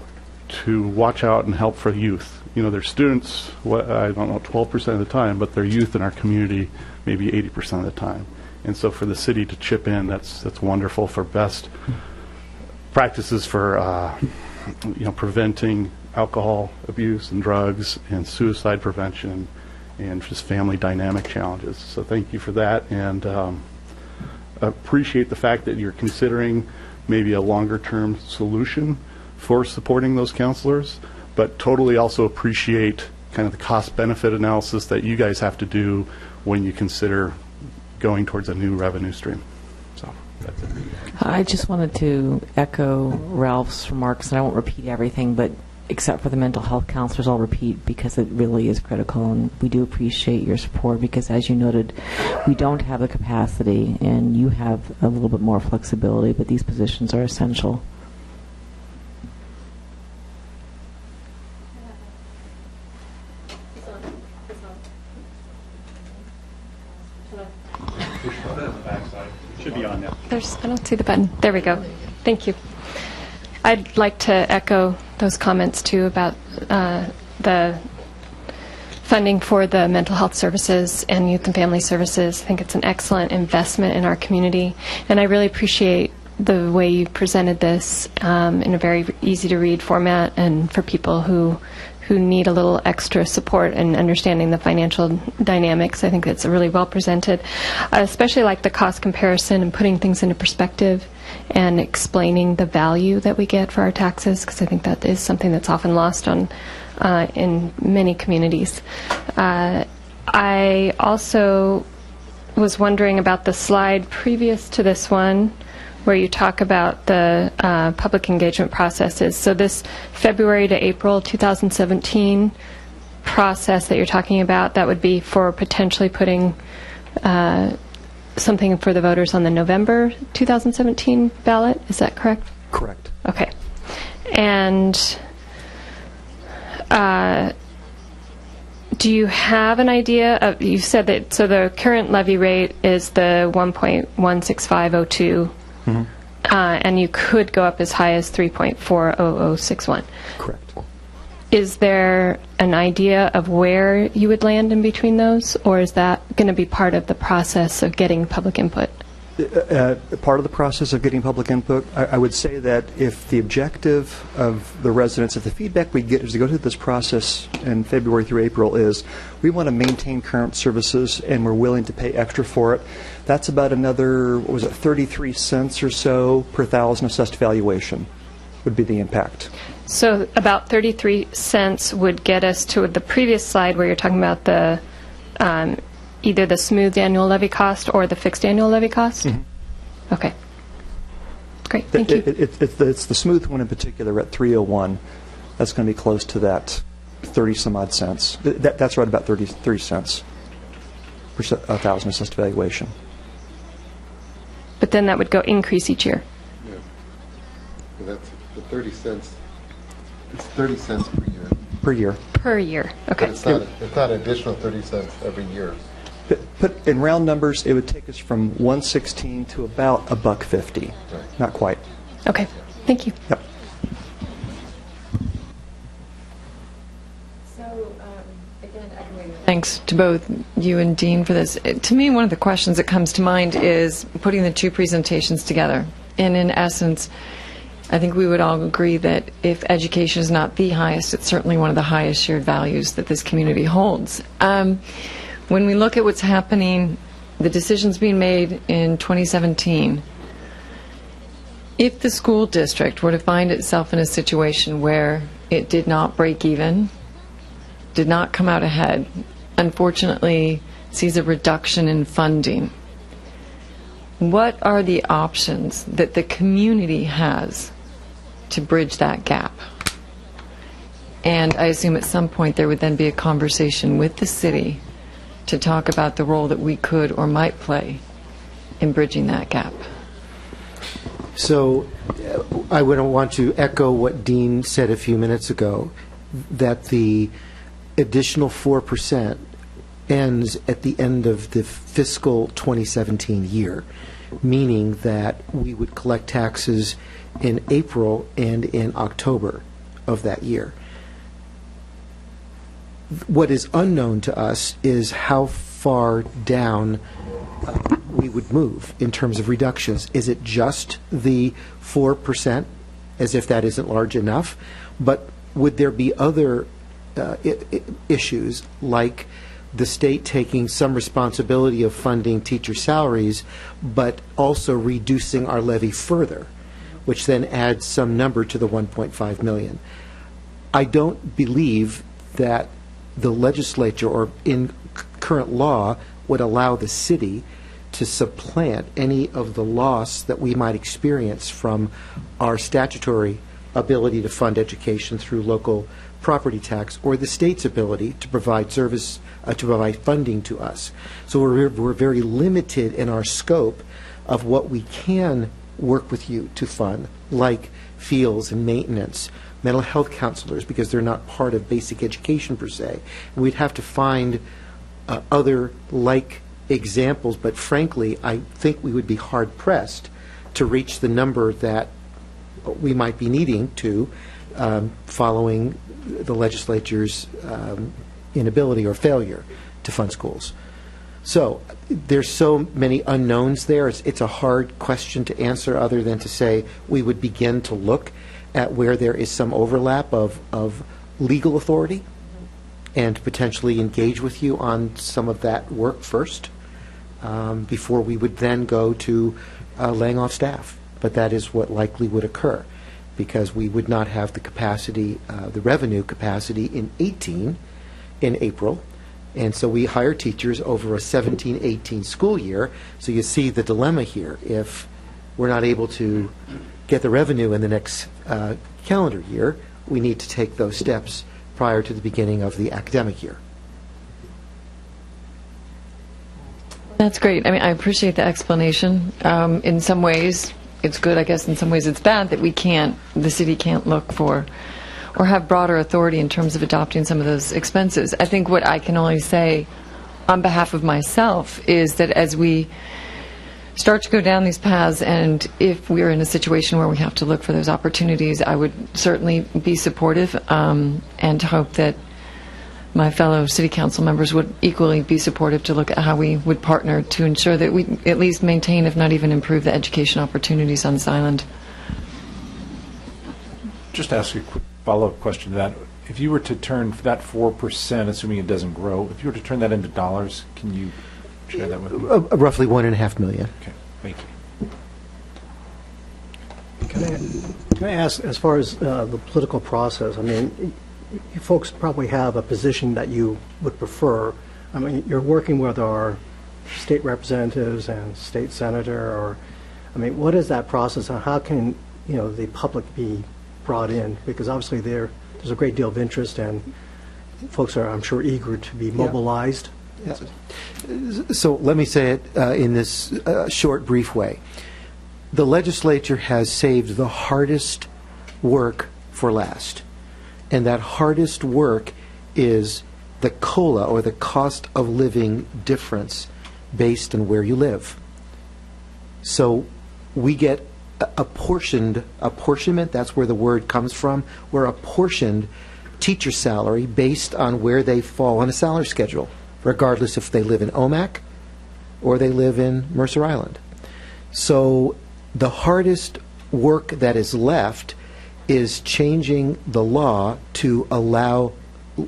watch out and help for youth. You know, their students, I don't know, 12% of the time, but their youth in our community maybe 80% of the time. And so for the city to chip in, that's wonderful for best practices for you know, preventing alcohol abuse and drugs and suicide prevention and just family dynamic challenges. So thank you for that, and appreciate the fact that you're considering maybe a longer term solution for supporting those counselors, but totally also appreciate kind of the cost benefit analysis that you guys have to do when you consider going towards a new revenue stream. So that's it. I just wanted to echo Ralph's remarks, and I won't repeat everything, but except for the mental health counselors, I'll repeat because it really is critical, and we do appreciate your support because, as you noted, we don't have the capacity, and you have a little bit more flexibility, but these positions are essential. Should be on now. I don't see the button. There we go. Thank you. I'd like to echo those comments, too, about the funding for the mental health services and youth and family services. I think it's an excellent investment in our community, and I really appreciate the way you presented this in a very easy-to-read format, and for people who need a little extra support in understanding the financial dynamics. I think it's really well presented. I especially like the cost comparison and putting things into perspective and explaining the value that we get for our taxes, because I think that is something that's often lost on in many communities. I also was wondering about the slide previous to this one, where you talk about the public engagement processes. So this February to April 2017 process that you're talking about, that would be for potentially putting something for the voters on the November 2017 ballot. Is that correct? Correct. Okay. And do you have an idea of, you said that, so the current levy rate is the 1.16502. Mm-hmm. And you could go up as high as 3.40061. Correct. Is there an idea of where you would land in between those, or is that going to be part of the process of getting public input? Part of the process of getting public input, I would say that if the objective of the residents, if the feedback we get as we go through this process in February through April is we want to maintain current services and we're willing to pay extra for it, that's about another, 33 cents or so per thousand assessed valuation would be the impact. So about 33 cents would get us to the previous slide where you're talking about the either the smoothed annual levy cost or the fixed annual levy cost? Mm-hmm. Okay. Great, thank you. It's the smooth one in particular at 301. That's going to be close to that 30-some-odd cents. That's right about 33 cents per 1,000 assessed valuation. But then that would go increase each year. Yeah. And that's the 30 cents. It's 30 cents per year. Per year. Per year, okay. But it's not an additional 30 cents every year. Put in round numbers, it would take us from 116 to about $1.50. Not quite. Okay, thank you. Yep. Thanks to both you and Dean for this. To me, one of the questions that comes to mind is putting the two presentations together. And in essence, I think we would all agree that if education is not the highest, it's certainly one of the highest shared values that this community holds. When we look at what's happening, the decisions being made in 2017, if the school district were to find itself in a situation where it did not break even, did not come out ahead, unfortunately sees a reduction in funding, what are the options that the community has to bridge that gap? And I assume at some point there would then be a conversation with the city to talk about the role that we could or might play in bridging that gap. So I would want to echo what Dean said a few minutes ago, that the additional 4% ends at the end of the fiscal 2017 year, meaning that we would collect taxes in April and in October of that year. What is unknown to us is how far down we would move in terms of reductions. Is it just the 4%, as if that isn't large enough? But would there be other issues, like the state taking some responsibility of funding teacher salaries, but also reducing our levy further, which then adds some number to the 1.5 million? I don't believe that the legislature or in current law would allow the city to supplant any of the loss that we might experience from our statutory ability to fund education through local property tax, or the state's ability to provide service, to provide funding to us. So we're very limited in our scope of what we can work with you to fund, like fields and maintenance, mental health counselors, because they're not part of basic education per se. And we'd have to find other like examples, but frankly, I think we would be hard-pressed to reach the number that we might be needing to, following the legislature's inability or failure to fund schools. So there's so many unknowns there. It's a hard question to answer, other than to say we would begin to look at where there is some overlap of legal authority and potentially engage with you on some of that work first, before we would then go to laying off staff. But that is what likely would occur, because we would not have the capacity, the revenue capacity in 18 in April. And so we hire teachers over a 17-18 school year. So you see the dilemma here. If we're not able to get the revenue in the next calendar year, we need to take those steps prior to the beginning of the academic year. That's great. I mean, I appreciate the explanation. In some ways, it's good. I guess in some ways it's bad that the city can't look for or have broader authority in terms of adopting some of those expenses. I think what I can only say on behalf of myself is that as we start to go down these paths, and if we're in a situation where we have to look for those opportunities, I would certainly be supportive, and hope that my fellow city council members would equally be supportive to look at how we would partner to ensure that we at least maintain, if not even improve, the education opportunities on this island. Just ask a quick follow-up question to that. If you were to turn that 4%, assuming it doesn't grow, if you were to turn that into dollars, can you share that with me? Roughly $1.5 million. Okay, thank you. Can I ask, as far as the political process, I mean, you folks probably have a position that you would prefer. I mean, you're working with our state representatives and state senator, or, I mean, what is that process, and how can, the public be brought in? Because obviously there's a great deal of interest, and folks are, I'm sure, eager to be mobilized. Yeah. So let me say it in this short, brief way. The legislature has saved the hardest work for last. And that hardest work is the COLA, or the cost of living difference, based on where you live. So we get apportionment, that's where the word comes from. We're apportioned teacher salary based on where they fall on a salary schedule, regardless if they live in OMAC or they live in Mercer Island. So the hardest work that is left is changing the law to allow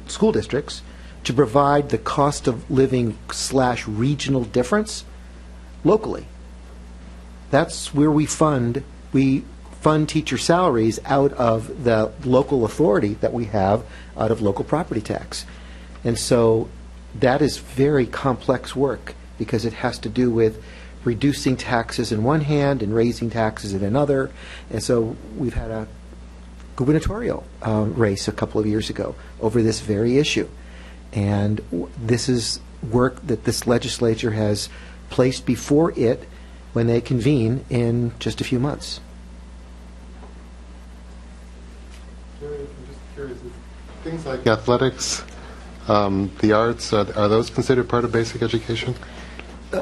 school districts to provide the cost of living / regional difference locally. That's where we fund teacher salaries out of the local authority that we have out of local property tax. And so that is very complex work, because it has to do with reducing taxes in one hand and raising taxes in another. And so we've had a gubernatorial race a couple of years ago over this very issue. And this is work that this legislature has placed before it when they convene in just a few months. Jerry, I'm just curious, things like athletics, the arts, are those considered part of basic education?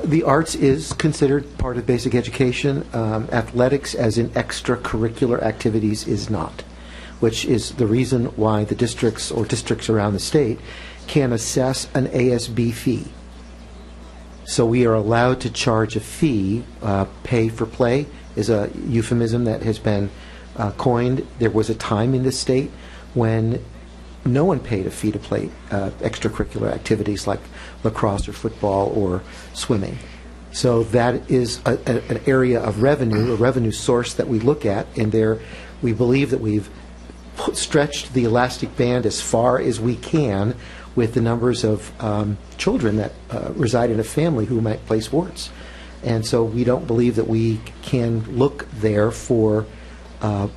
The arts is considered part of basic education. Athletics, as in extracurricular activities, is not, which is the reason why the districts or districts around the state can assess an ASB fee. So we are allowed to charge a fee. Pay for play is a euphemism that has been coined. There was a time in this state when no one paid a fee to play extracurricular activities like lacrosse or football or swimming. So that is an area of revenue, a revenue source that we look at, and there we believe that we've stretched the elastic band as far as we can with the numbers of children that reside in a family who might play sports. And so we don't believe that we can look there for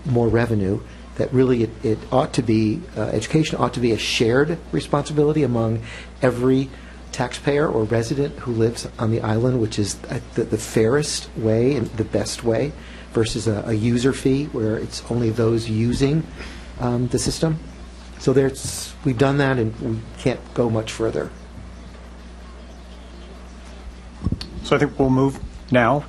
more revenue, that really it ought to be, education ought to be a shared responsibility among every taxpayer or resident who lives on the island, which is the fairest way and the best way, versus a user fee where it's only those using the system. So we've done that, and we can't go much further. So I think we'll move now.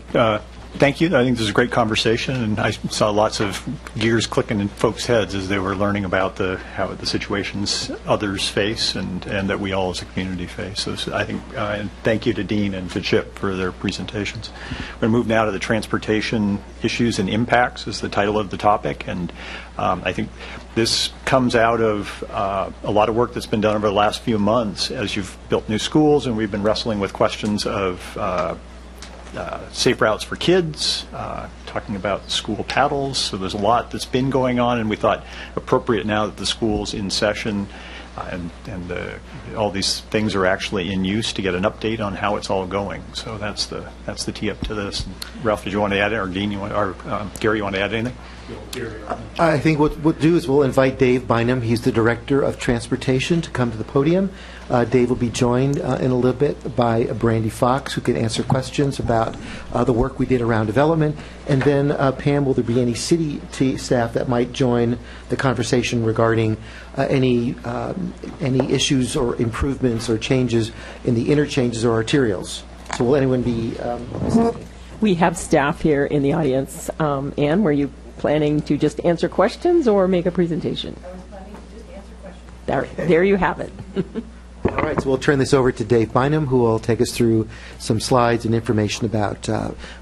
Thank you. I think this is a great conversation, and I saw lots of gears clicking in folks' heads as they were learning about how the situations others face and that we all as a community face. So I think, and thank you to Dean and to Chip for their presentations. We're going to move now to the transportation issues and impacts is the title of the topic, and I think this comes out of a lot of work that's been done over the last few months as you've built new schools, and we've been wrestling with questions of safe routes for kids, talking about school paddles. So there's a lot that's been going on, and we thought appropriate now that the school's in session and all these things are actually in use to get an update on how it's all going. So that's the tee up to this. And Ralph, did you want to add it, or Dean, Gary, you want to add anything? I think what we'll do is we'll invite Dave Bynum. He's the Director of Transportation, to come to the podium. Dave will be joined in a little bit by Brandy Fox, who can answer questions about the work we did around development. And then, Pam, will there be any city staff that might join the conversation regarding any issues or improvements or changes in the interchanges or arterials? So will anyone be assisting? We have staff here in the audience. Anne, were you planning to just answer questions or make a presentation? I was planning to just answer questions. There you have it. All right, so we'll turn this over to Dave Bynum, who will take us through some slides and information about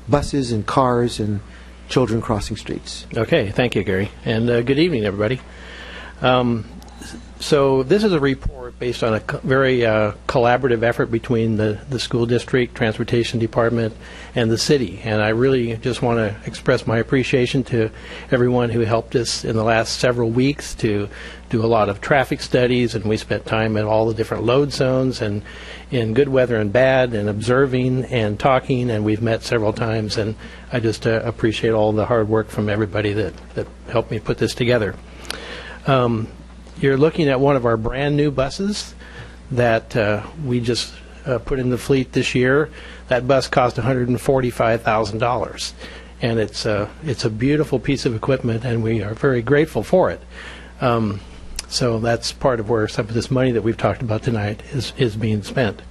buses and cars and children crossing streets. Okay, thank you, Gary. And good evening, everybody. So this is a report based on a very collaborative effort between the school district, transportation department, and the city. And I really just want to express my appreciation to everyone who helped us in the last several weeks to do a lot of traffic studies, and we spent time at all the different load zones and in good weather and bad, and observing and talking, and we've met several times, and I just appreciate all the hard work from everybody that helped me put this together. You're looking at one of our brand new buses that we just put in the fleet this year. That bus cost $145,000, and it's a beautiful piece of equipment, and we are very grateful for it. So that's part of where some of this money that we've talked about tonight is being spent.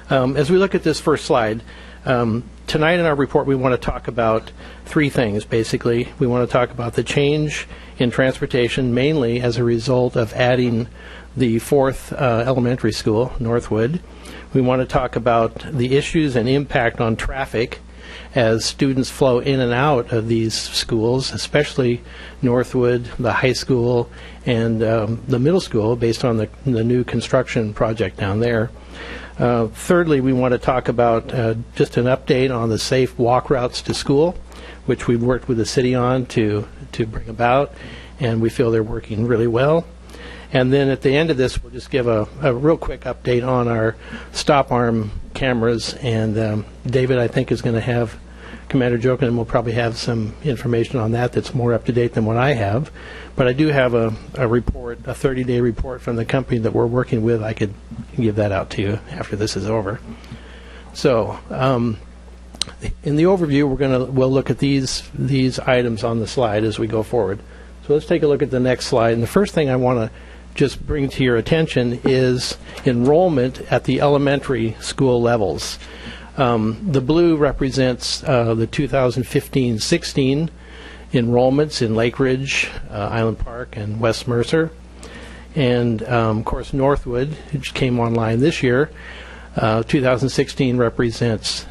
As we look at this first slide, tonight in our report we want to talk about three things, basically. We want to talk about the change in transportation, mainly as a result of adding the fourth elementary school, Northwood. We want to talk about the issues and impact on traffic as students flow in and out of these schools, especially Northwood, the high school, and the middle school, based on the new construction project down there. Thirdly, we want to talk about just an update on the safe walk routes to school, which we've worked with the city on to bring about, and we feel they're working really well. And then at the end of this, we'll just give a real quick update on our stop arm cameras. And David, I think, is going to have, Commander Jokin will probably have some information on that that's more up to date than what I have. But I do have a report, a 30-day report from the company that we're working with. I could give that out to you after this is over. So in the overview, we'll look at these items on the slide as we go forward. So let's take a look at the next slide. And the first thing I want to just bring to your attention is enrollment at the elementary school levels. The blue represents the 2015-16 enrollments in Lake Ridge, Island Park, and West Mercer. And, of course, Northwood, which came online this year, 2016 represents,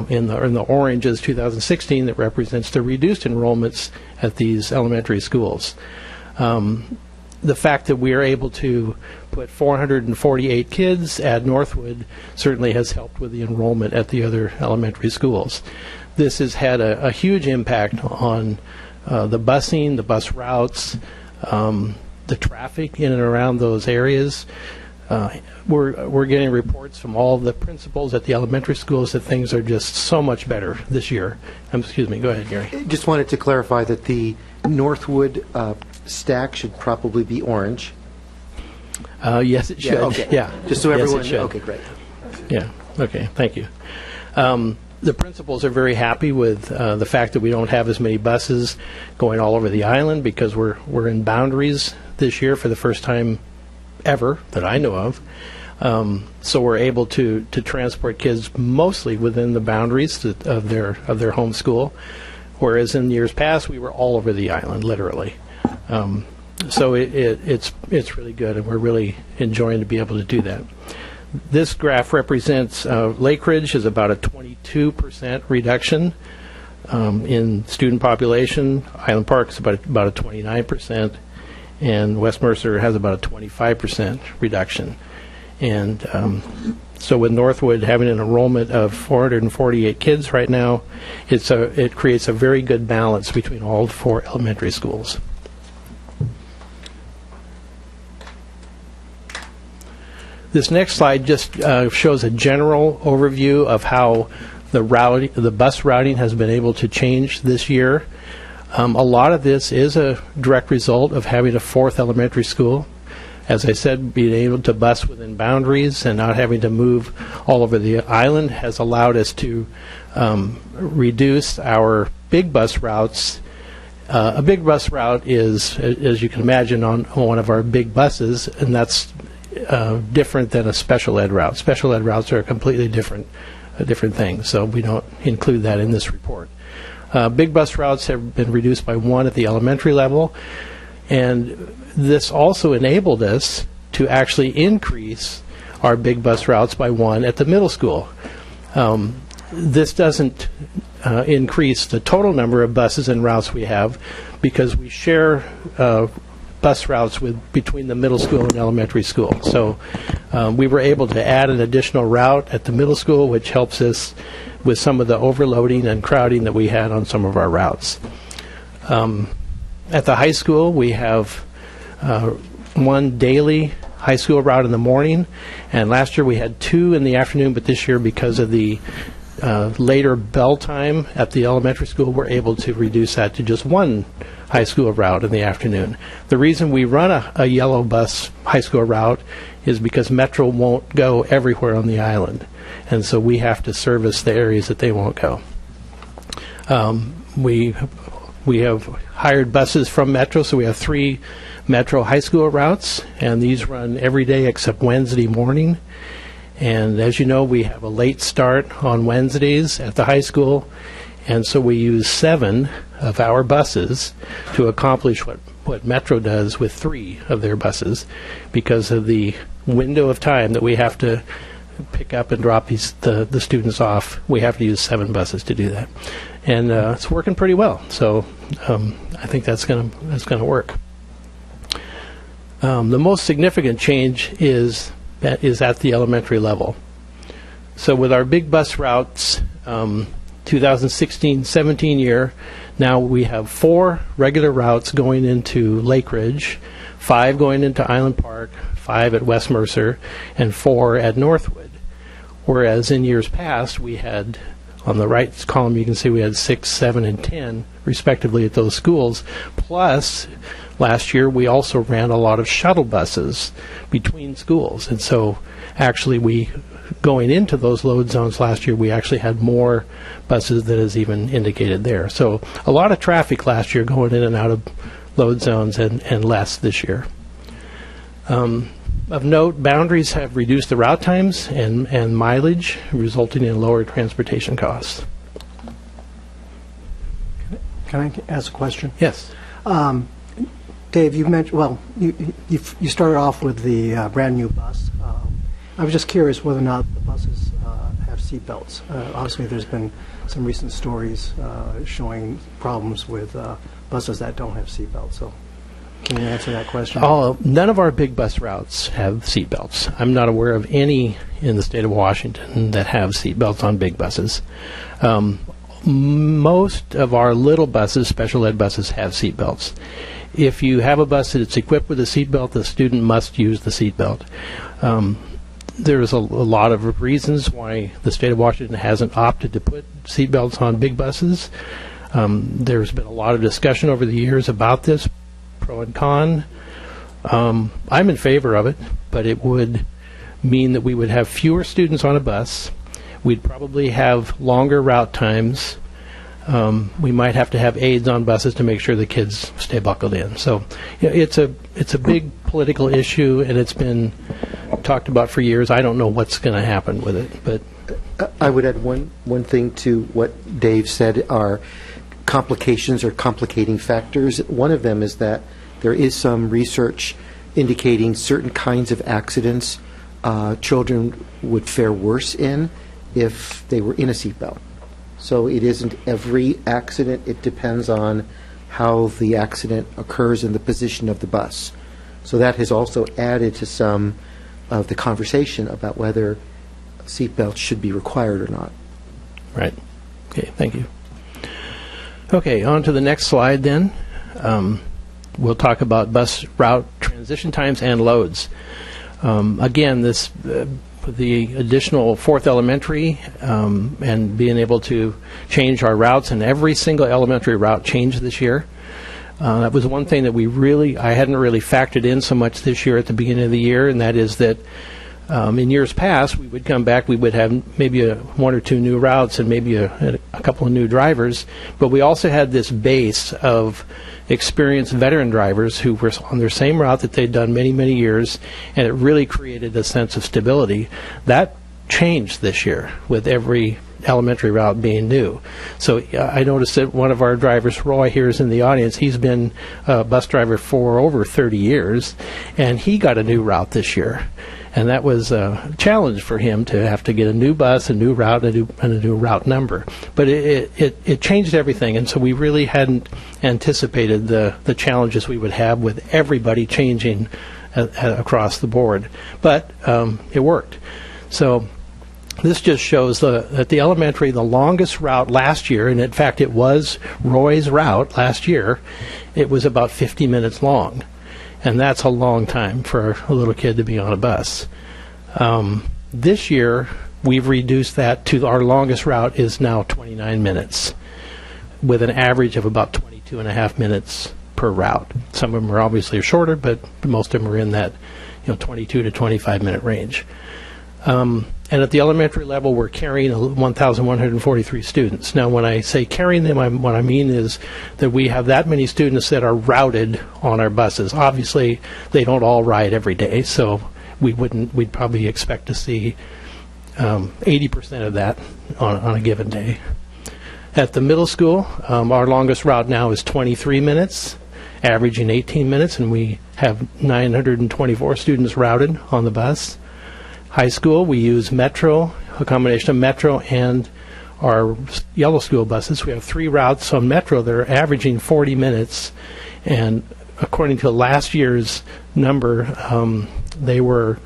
in the orange is 2016, that represents the reduced enrollments at these elementary schools. The fact that we are able to put 448 kids at Northwood certainly has helped with the enrollment at the other elementary schools. This has had a huge impact on the busing, the bus routes, the traffic in and around those areas. We're getting reports from all the principals at the elementary schools that things are just so much better this year. Excuse me, go ahead, Gary. Just wanted to clarify that the Northwood stack should probably be orange. Yes, it should. Yeah, okay. Yeah. Just so Yes, everyone. it should. Okay, great. Yeah. Okay. Thank you. The principals are very happy with the fact that we don't have as many buses going all over the island because we're in boundaries this year for the first time ever that I know of. So we're able to transport kids mostly within the boundaries of their home school, whereas in years past we were all over the island, literally. So it's really good, and we're really enjoying to be able to do that. This graph represents Lake Ridge is about a 22% reduction in student population. Island Park is about a 29%, and West Mercer has about a 25% reduction. And so with Northwood having an enrollment of 448 kids right now, it creates a very good balance between all four elementary schools. This next slide just shows a general overview of how the bus routing has been able to change this year. A lot of this is a direct result of having a fourth elementary school. As I said, being able to bus within boundaries and not having to move all over the island has allowed us to reduce our big bus routes. A big bus route is, as you can imagine, on one of our big buses, and that's different than a special ed route. Special ed routes are a completely different thing, so we don't include that in this report. Big bus routes have been reduced by one at the elementary level, and this also enabled us to actually increase our big bus routes by one at the middle school. This doesn't increase the total number of buses and routes we have because we share bus routes between the middle school and elementary school. So we were able to add an additional route at the middle school, which helps us with some of the overloading and crowding that we had on some of our routes. At the high school, we have one daily high school route in the morning, and last year we had two in the afternoon, but this year, because of the later bell time at the elementary school, we're able to reduce that to just one high school route in the afternoon. The reason we run a yellow bus high school route is because Metro won't go everywhere on the island, and so we have to service the areas that they won't go. We We have hired buses from Metro, so we have 3 Metro high school routes, and these run every day except Wednesday morning. And as you know, we have a late start on Wednesdays at the high school, and so we use 7 of our buses to accomplish what Metro does with 3 of their buses, because of the window of time that we have to pick up and drop the students off. We have to use 7 buses to do that, and it's working pretty well. So I think that's gonna work. The most significant change is at the elementary level. So with our big bus routes, 2016-17 year, now we have 4 regular routes going into Lake Ridge, 5 going into Island Park, 5 at West Mercer, and 4 at Northwood. Whereas in years past, we had, on the right column, you can see we had 6, 7, and 10, respectively, at those schools. Plus, last year, we also ran a lot of shuttle buses between schools. And so, actually, going into those load zones last year, we actually had more buses than is even indicated there. So a lot of traffic last year going in and out of load zones, and less this year. Of note, boundaries have reduced the route times and mileage, resulting in lower transportation costs. Can I ask a question? Yes. Dave, you mentioned, well, you started off with the brand new bus. I was just curious whether or not the buses have seat belts. Obviously, there's been some recent stories showing problems with buses that don't have seat belts. So, can you answer that question? None of our big bus routes have seat belts. I'm not aware of any in the state of Washington that have seat belts on big buses. Most of our little buses, special ed buses, have seat belts. If you have a bus that's equipped with a seat belt, the student must use the seat belt. There's a lot of reasons why the state of Washington hasn't opted to put seat belts on big buses. There's been a lot of discussion over the years about this, pro and con. I'm in favor of it, but it would mean that we would have fewer students on a bus. We'd probably have longer route times. We might have to have aides on buses to make sure the kids stay buckled in. So it's a big political issue, and it's been talked about for years. I don't know what's going to happen with it, but I would add one thing to what Dave said are complications or complicating factors. One of them is that there is some research indicating certain kinds of accidents children would fare worse in if they were in a seatbelt. So it isn't every accident. It depends on how the accident occurs and the position of the bus. So that has also added to some of the conversation about whether seatbelts should be required or not. Right. Okay, thank you. Okay, on to the next slide then. We'll talk about bus route transition times and loads. Again, this the additional 4th elementary and being able to change our routes, and every single elementary route changed this year. That was one thing that I hadn't really factored in so much this year at the beginning of the year, and that is that in years past, we would come back, we would have maybe 1 or 2 new routes and maybe a couple of new drivers, but we also had this base of experienced veteran drivers who were on their same route that they'd done many, many years, and it really created a sense of stability. That changed this year with every elementary route being new. So I noticed that one of our drivers, Roy, here is in the audience. He's been a bus driver for over 30 years, and he got a new route this year. And that was a challenge for him to have to get a new bus, a new route, and a new route number. But it changed everything, and so we really hadn't anticipated the challenges we would have with everybody changing across the board. But it worked. So this just shows that the elementary, the longest route last year, and in fact it was Roy's route last year, it was about 50 minutes long. And that's a long time for a little kid to be on a bus. This year, we've reduced that to our longest route is now 29 minutes, with an average of about 22 and a half minutes per route. Some of them are obviously shorter, but most of them are in that 22 to 25 minute range. And at the elementary level, we're carrying 1,143 students. Now, when I say carrying them, what I mean is that we have that many students that are routed on our buses. Obviously, they don't all ride every day, so we'd probably expect to see 80% of that on a given day. At the middle school, our longest route now is 23 minutes, averaging 18 minutes, and we have 924 students routed on the bus. High school, we use Metro, a combination of Metro and our yellow school buses. We have 3 routes on Metro that are averaging 40 minutes, and according to last year's number, they were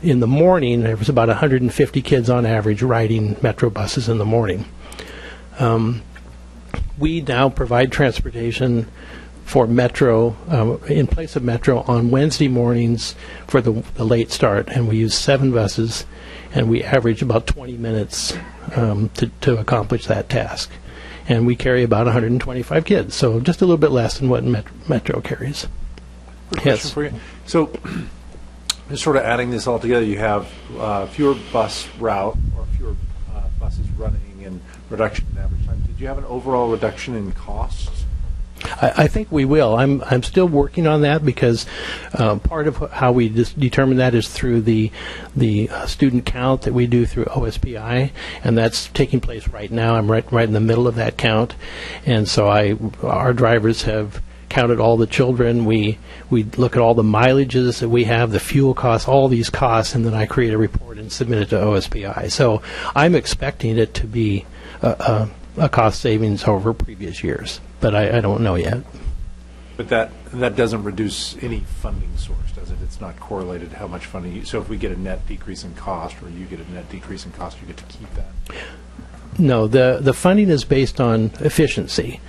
in the morning, there was about 150 kids on average riding Metro buses in the morning. We now provide transportation for Metro, in place of Metro, on Wednesday mornings for the late start, and we use 7 buses, and we average about 20 minutes to accomplish that task. And we carry about 125 kids, so just a little bit less than what Metro carries. Yes. For you. So, just sort of adding this all together, you have fewer bus route or fewer buses running and reduction in average time. Did you have an overall reduction in costs? I think we will. I'm still working on that because part of how we determine that is through the student count that we do through OSPI, and that's taking place right now. I'm right in the middle of that count, and so our drivers have counted all the children. We look at all the mileages that we have, the fuel costs, all these costs, and then I create a report and submit it to OSPI. So I'm expecting it to be a cost savings over previous years, but I don't know yet. But that doesn't reduce any funding source, does it? It's not correlated to how much funding. So if we get a net decrease in cost, or you get a net decrease in cost, you get to keep that. No, the funding is based on efficiency,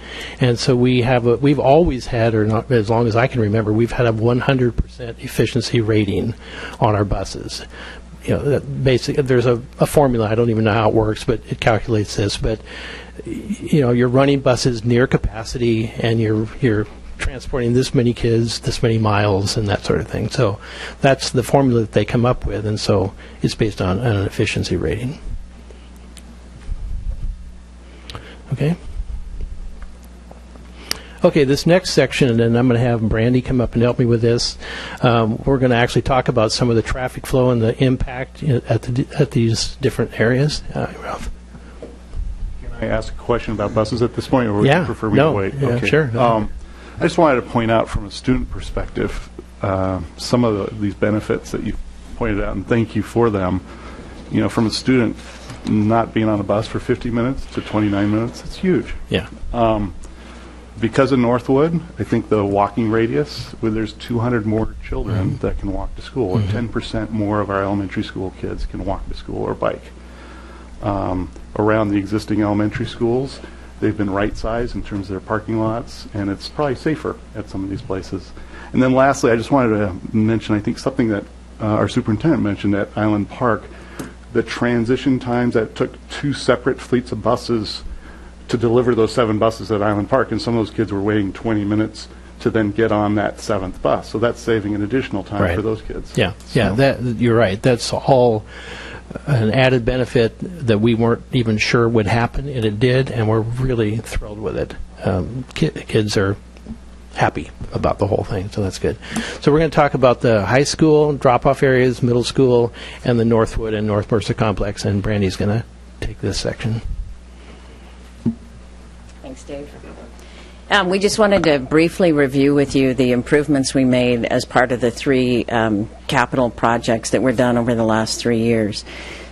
and so we've always had, or not as long as I can remember, we've had a 100% efficiency rating on our buses. You know, basically, there's a formula. I don't even know how it works, but it calculates this. But you're running buses near capacity, and you're transporting this many kids, this many miles, and that sort of thing. So that's the formula that they come up with, and so it's based on an efficiency rating. Okay, this next section, and then I'm going to have Brandy come up and help me with this. We're going to actually talk about some of the traffic flow and the impact at these different areas. Ralph? Can I ask a question about buses at this point, or would you prefer me to wait? Yeah, okay. Sure. I just wanted to point out from a student perspective some of these benefits that you pointed out, and thank you for them. From a student not being on a bus for 50 minutes to 29 minutes, it's huge. Yeah. Because of Northwood, I think the walking radius, where there's 200 more children that can walk to school, or 10% more of our elementary school kids can walk to school or bike. Around the existing elementary schools, they've been right-sized in terms of their parking lots, and it's probably safer at some of these places. And then lastly, I just wanted to mention, I think, something that our superintendent mentioned at Island Park, the transition times that took 2 separate fleets of buses to deliver those 7 buses at Island Park, and some of those kids were waiting 20 minutes to then get on that 7th bus. So that's saving an additional time for those kids. Yeah, you're right. That's all an added benefit that we weren't even sure would happen, and it did, and we're really thrilled with it. Kids are happy about the whole thing, so that's good. So we're going to talk about the high school drop-off areas, middle school, and the Northwood and North Mercer complex, and Brandy's going to take this section. Thanks, Dave. We just wanted to briefly review with you the improvements we made as part of the 3 capital projects that were done over the last 3 years.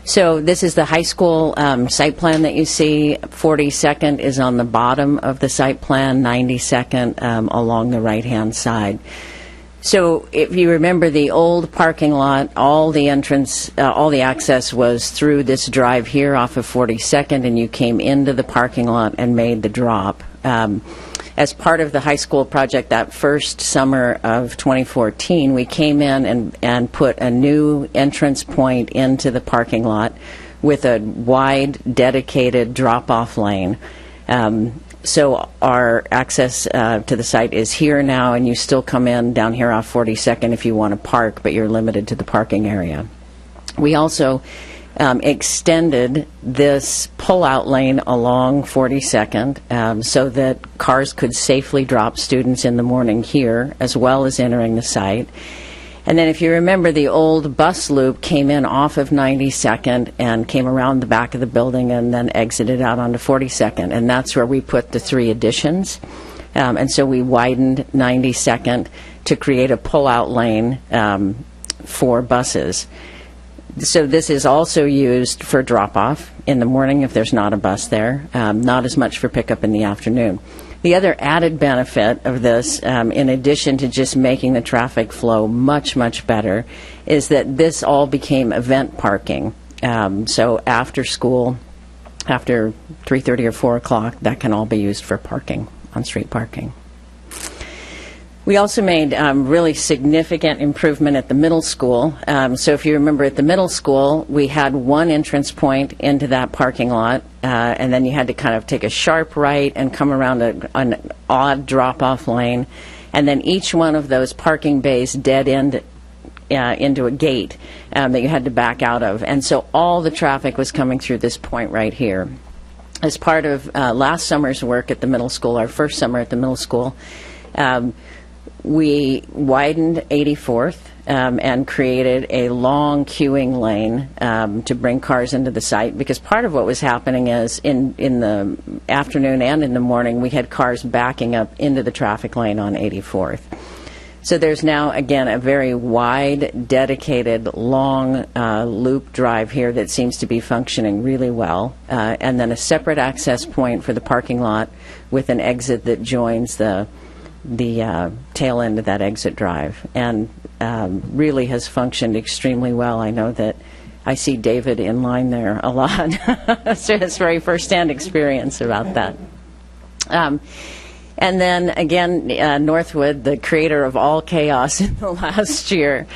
So this is the high school site plan that you see. 42nd is on the bottom of the site plan, 92nd along the right-hand side. So if you remember the old parking lot, all the access was through this drive here off of 42nd, and you came into the parking lot and made the drop. As part of the high school project that first summer of 2014, we came in and put a new entrance point into the parking lot with a wide, dedicated drop-off lane. So our access to the site is here now, and you still come in down here off 42nd if you want to park, but you're limited to the parking area. We also extended this pull-out lane along 42nd so that cars could safely drop students in the morning here as well as entering the site. And then if you remember, the old bus loop came in off of 92nd and came around the back of the building and then exited out onto 42nd. And that's where we put the 3 additions. And so we widened 92nd to create a pull-out lane for buses. So this is also used for drop-off in the morning if there's not a bus there, not as much for pickup in the afternoon. The other added benefit of this, in addition to just making the traffic flow much, much better, is that this all became event parking. So after school, after 3:30 or 4 o'clock, that can all be used for parking, on-street parking. We also made really significant improvement at the middle school. So if you remember, at the middle school, we had one entrance point into that parking lot, and then you had to kind of take a sharp right and come around an odd drop-off lane, and then each one of those parking bays dead end into a gate that you had to back out of. And so all the traffic was coming through this point right here. As part of last summer's work at the middle school, our first summer at the middle school, we widened 84th and created a long queuing lane to bring cars into the site, because part of what was happening is in the afternoon and in the morning we had cars backing up into the traffic lane on 84th. So there's now, again, a very wide, dedicated, long loop drive here that seems to be functioning really well, and then a separate access point for the parking lot with an exit that joins the tail end of that exit drive, and really has functioned extremely well. I know that I see David in line there a lot. So it's very first-hand experience about that. And then again, Northwood, the creator of all chaos in the last year,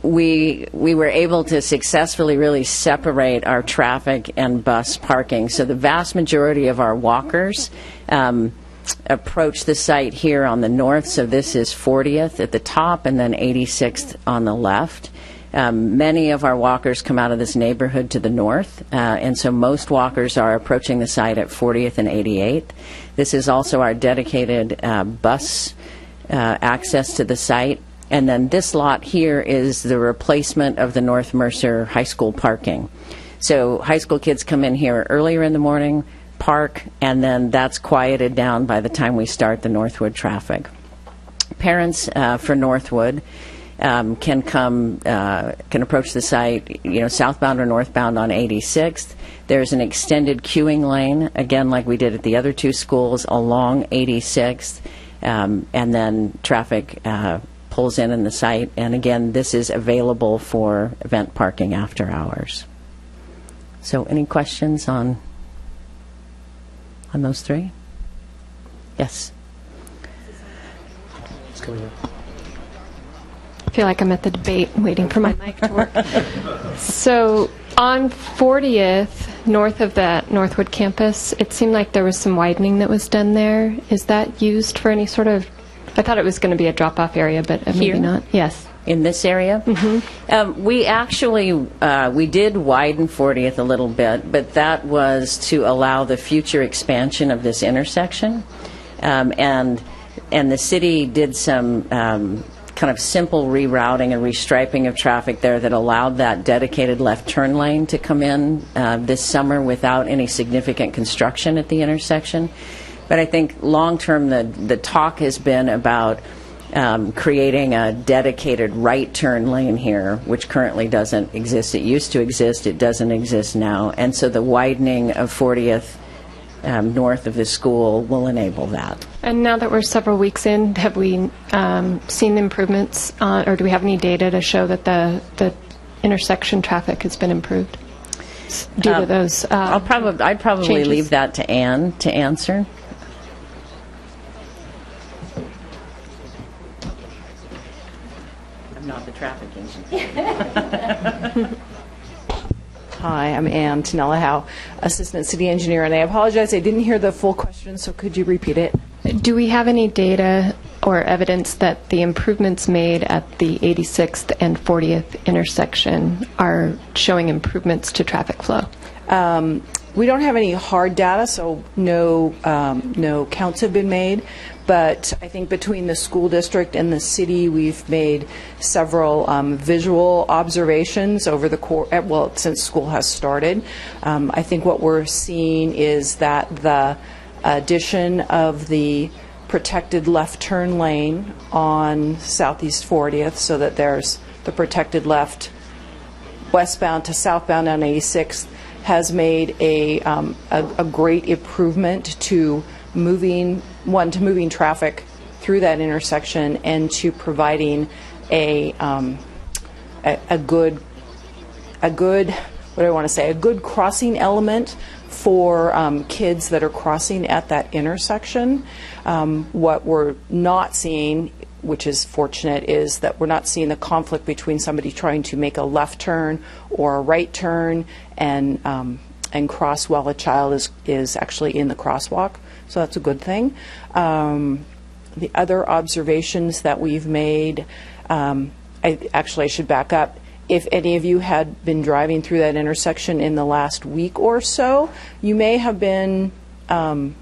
we were able to successfully really separate our traffic and bus parking. So the vast majority of our walkers approach the site here on the north. So this is 40th at the top and then 86th on the left. Many of our walkers come out of this neighborhood to the north, and so most walkers are approaching the site at 40th and 88th. This is also our dedicated bus access to the site. And then this lot here is the replacement of the North Mercer High School parking. So high school kids come in here earlier in the morning, park, and then that's quieted down by the time we start the Northwood traffic. Parents for Northwood can approach the site, southbound or northbound on 86th. There's an extended queuing lane, again, like we did at the other two schools, along 86th, and then traffic pulls in the site. And again, this is available for event parking after hours. So any questions on those three? Yes. It's coming up. I feel like I'm at the debate waiting for my mic to work. So on 40th, north of that Northwood campus, it seemed like there was some widening that was done there. Is that used for any sort of, I thought it was going to be a drop-off area, but maybe not. Yes. In this area? Mm-hmm. We actually, we did widen 40th a little bit, but that was to allow the future expansion of this intersection. And the city did some kind of simple rerouting and restriping of traffic there that allowed that dedicated left turn lane to come in this summer without any significant construction at the intersection. But I think long-term the talk has been about creating a dedicated right turn lane here, which currently doesn't exist. It used to exist. It doesn't exist now. And so the widening of 40th north of the school will enable that. And now that we're several weeks in, have we seen the improvements, or do we have any data to show that the intersection traffic has been improved due to those I'd probably changes? leave that to Ann to answer. I'm not the traffic engineer. Hi, I'm Ann Tanella Howe, Assistant City Engineer, and I apologize, I didn't hear the full question, so could you repeat it? Do we have any data or evidence that the improvements made at the 86th and 40th intersection are showing improvements to traffic flow? We don't have any hard data, so no counts have been made. But I think between the school district and the city, we've made several visual observations over the since school has started. I think what we're seeing is that the addition of the protected left turn lane on Southeast 40th, so that there's the protected left westbound to southbound on 86th, has made a great improvement to moving traffic through that intersection and to providing a good crossing element for kids that are crossing at that intersection. What we're not seeing, which is fortunate, is that we're not seeing the conflict between somebody trying to make a left turn or a right turn and cross while a child is actually in the crosswalk. So that's a good thing. The other observations that we've made, I should back up. If any of you had been driving through that intersection in the last week or so, you may have been a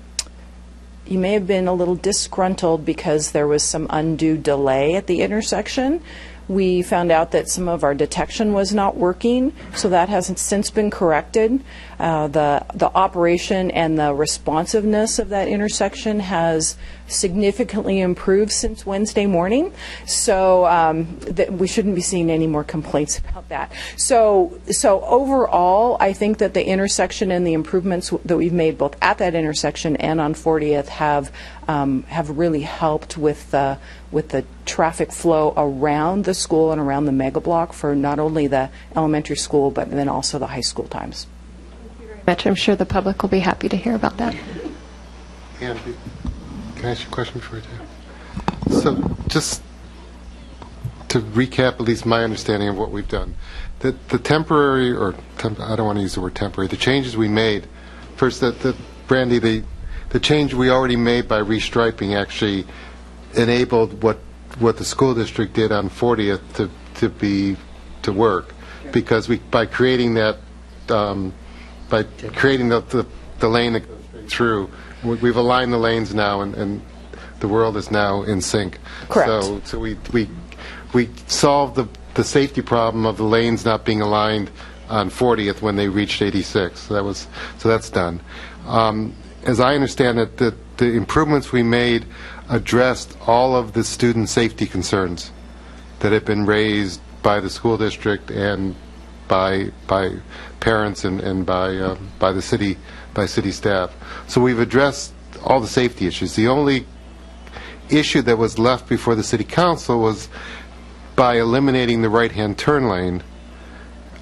little disgruntled because there was some undue delay at the intersection. We found out that some of our detection was not working, so that has since been corrected. The operation and the responsiveness of that intersection has significantly improved since Wednesday morning, so we shouldn't be seeing any more complaints about that. So overall, I think that the intersection and the improvements that we've made both at that intersection and on 40th have really helped with the traffic flow around the school and around the mega block for not only the elementary school but then also the high school times. I'm sure the public will be happy to hear about that. Andy, can I ask you a question before I do? So just to recap at least my understanding of what we've done, the temporary, I don't want to use the word temporary, the changes we made, first, Brandy, the change we already made by restriping actually enabled what the school district did on 40th to work, because by creating that by creating the lane that goes straight through, we've aligned the lanes now, and the world is now in sync. Correct. So we solved the safety problem of the lanes not being aligned on 40th when they reached 86. So that's done. As I understand it, the improvements we made addressed all of the student safety concerns that have been raised by the school district and by parents and by the city, by city staff. So we've addressed all the safety issues. The only issue that was left before the city council was by eliminating the right-hand turn lane.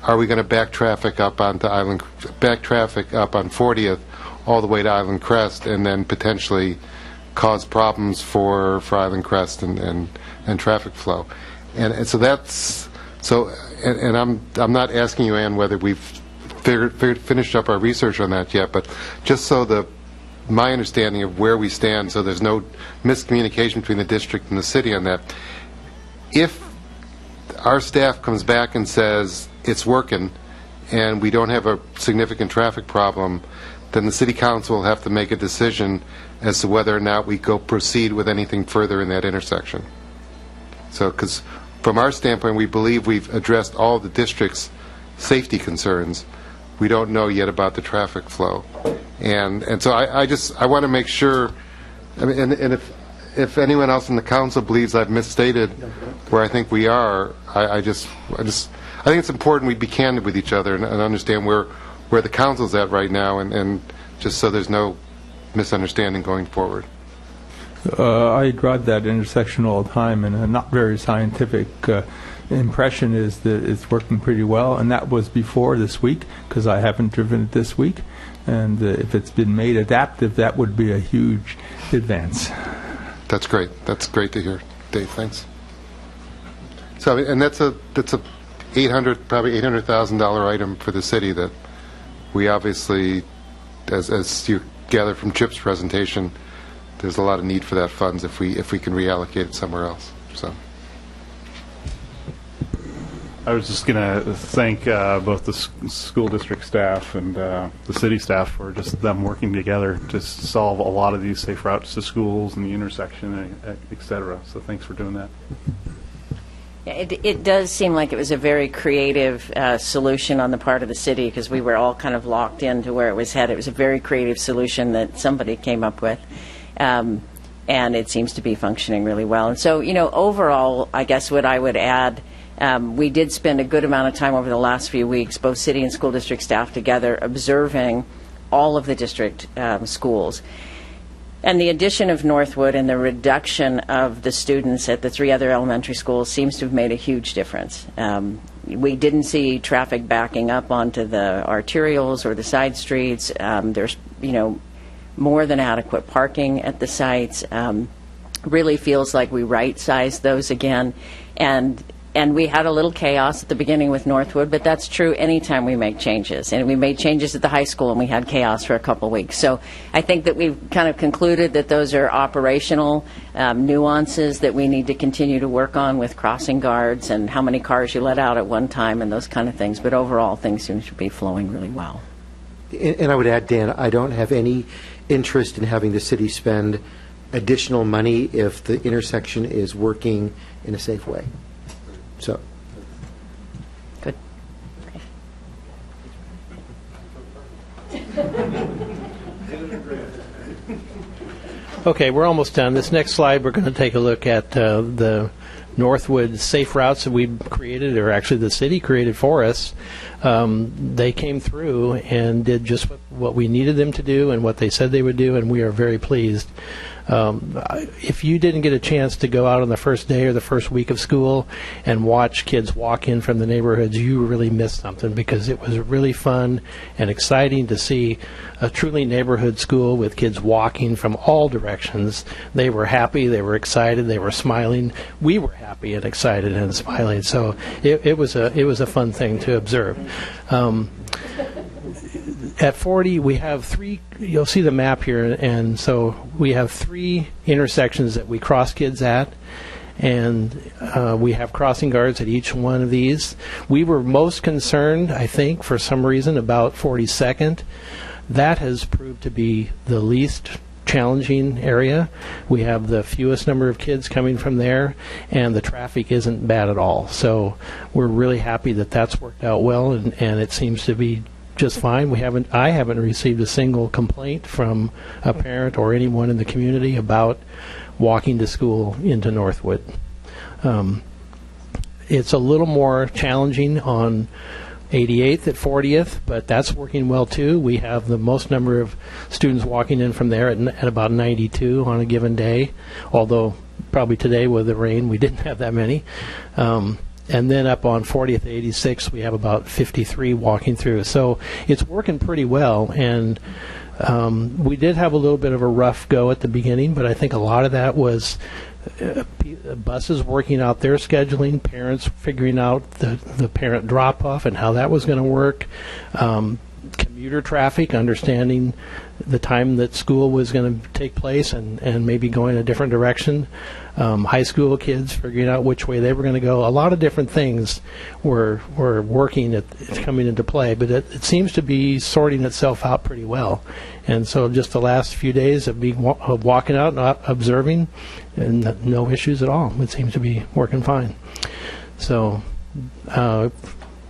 Are we going to back traffic up on 40th all the way to Island Crest, and then potentially cause problems for Island Crest and traffic flow? And so that's and I'm not asking you, Ann, whether we've finished up our research on that yet, but just so my understanding of where we stand, so there's no miscommunication between the district and the city on that. If our staff comes back and says it's working and we don't have a significant traffic problem, then the city council will have to make a decision as to whether or not we proceed with anything further in that intersection. So, because from our standpoint, we believe we've addressed all the district's safety concerns. We don't know yet about the traffic flow, and so I want to make sure. I mean, and if anyone else in the council believes I've misstated where I think we are, I think it's important we be candid with each other and understand where the council's at right now, and just so there's no misunderstanding going forward. I drive that intersection all the time, and a not very scientific impression is that it's working pretty well, and that was before this week, because I haven't driven it this week, and if it's been made adaptive, that would be a huge advance. That's great. That's great to hear, Dave. Thanks. So, and that's a probably $800,000 item for the city that we obviously, as you gather from Chip's presentation, there's a lot of need for that funds if we can reallocate it somewhere else. So. I was just going to thank both the school district staff and the city staff for just them working together to solve a lot of these safe routes to schools and the intersection, et cetera. So thanks for doing that. Yeah, it does seem like it was a very creative solution on the part of the city, because we were all kind of locked into where it was headed. It was a very creative solution that somebody came up with. And it seems to be functioning really well. And so, overall, I guess what I would add, we did spend a good amount of time over the last few weeks, both city and school district staff together, observing all of the district schools. And the addition of Northwood and the reduction of the students at the 3 other elementary schools seems to have made a huge difference. We didn't see traffic backing up onto the arterials or the side streets. There's, more than adequate parking at the sites. Really feels like we right-sized those again. And we had a little chaos at the beginning with Northwood, but that's true anytime we make changes. And we made changes at the high school, and we had chaos for a couple weeks. So I think that we've kind of concluded that those are operational nuances that we need to continue to work on with crossing guards and how many cars you let out at one time and those kind of things. But overall, things seem to be flowing really well. And I would add, Dan, I don't have any interest in having the city spend additional money if the intersection is working in a safe way. So. Good. Okay, we're almost done. This next slide, we're going to take a look at the Northwood safe routes that we created, or actually the city created for us. They came through and did just what we needed them to do and what they said they would do, and we are very pleased. If you didn't get a chance to go out on the first day or the first week of school and watch kids walk in from the neighborhoods, you really missed something, because it was really fun and exciting to see a truly neighborhood school with kids walking from all directions. They were happy, they were excited, they were smiling. We were happy and excited and smiling. So it was a fun thing to observe. At 40, we have 3, you'll see the map here, and so we have 3 intersections that we cross kids at, and we have crossing guards at each one of these. We were most concerned, I think, for some reason, about 42nd. That has proved to be the least challenging area. We have the fewest number of kids coming from there, and the traffic isn't bad at all. So we're really happy that that's worked out well, and it seems to be just fine. I haven't received a single complaint from a parent or anyone in the community about walking to school into Northwood. It's a little more challenging on 88th at 40th, but that's working well too. We have the most number of students walking in from there at about 92 on a given day, although probably today with the rain we didn't have that many. And then up on 40th, 86, we have about 53 walking through. So it's working pretty well. And we did have a little bit of a rough go at the beginning, but I think a lot of that was buses working out their scheduling, parents figuring out the parent drop-off and how that was going to work, commuter traffic, understanding the time that school was going to take place and maybe going a different direction. High school kids figuring out which way they were going to go. A lot of different things were working coming into play, but it seems to be sorting itself out pretty well. And so just the last few days of walking out and observing, and no issues at all. It seems to be working fine. So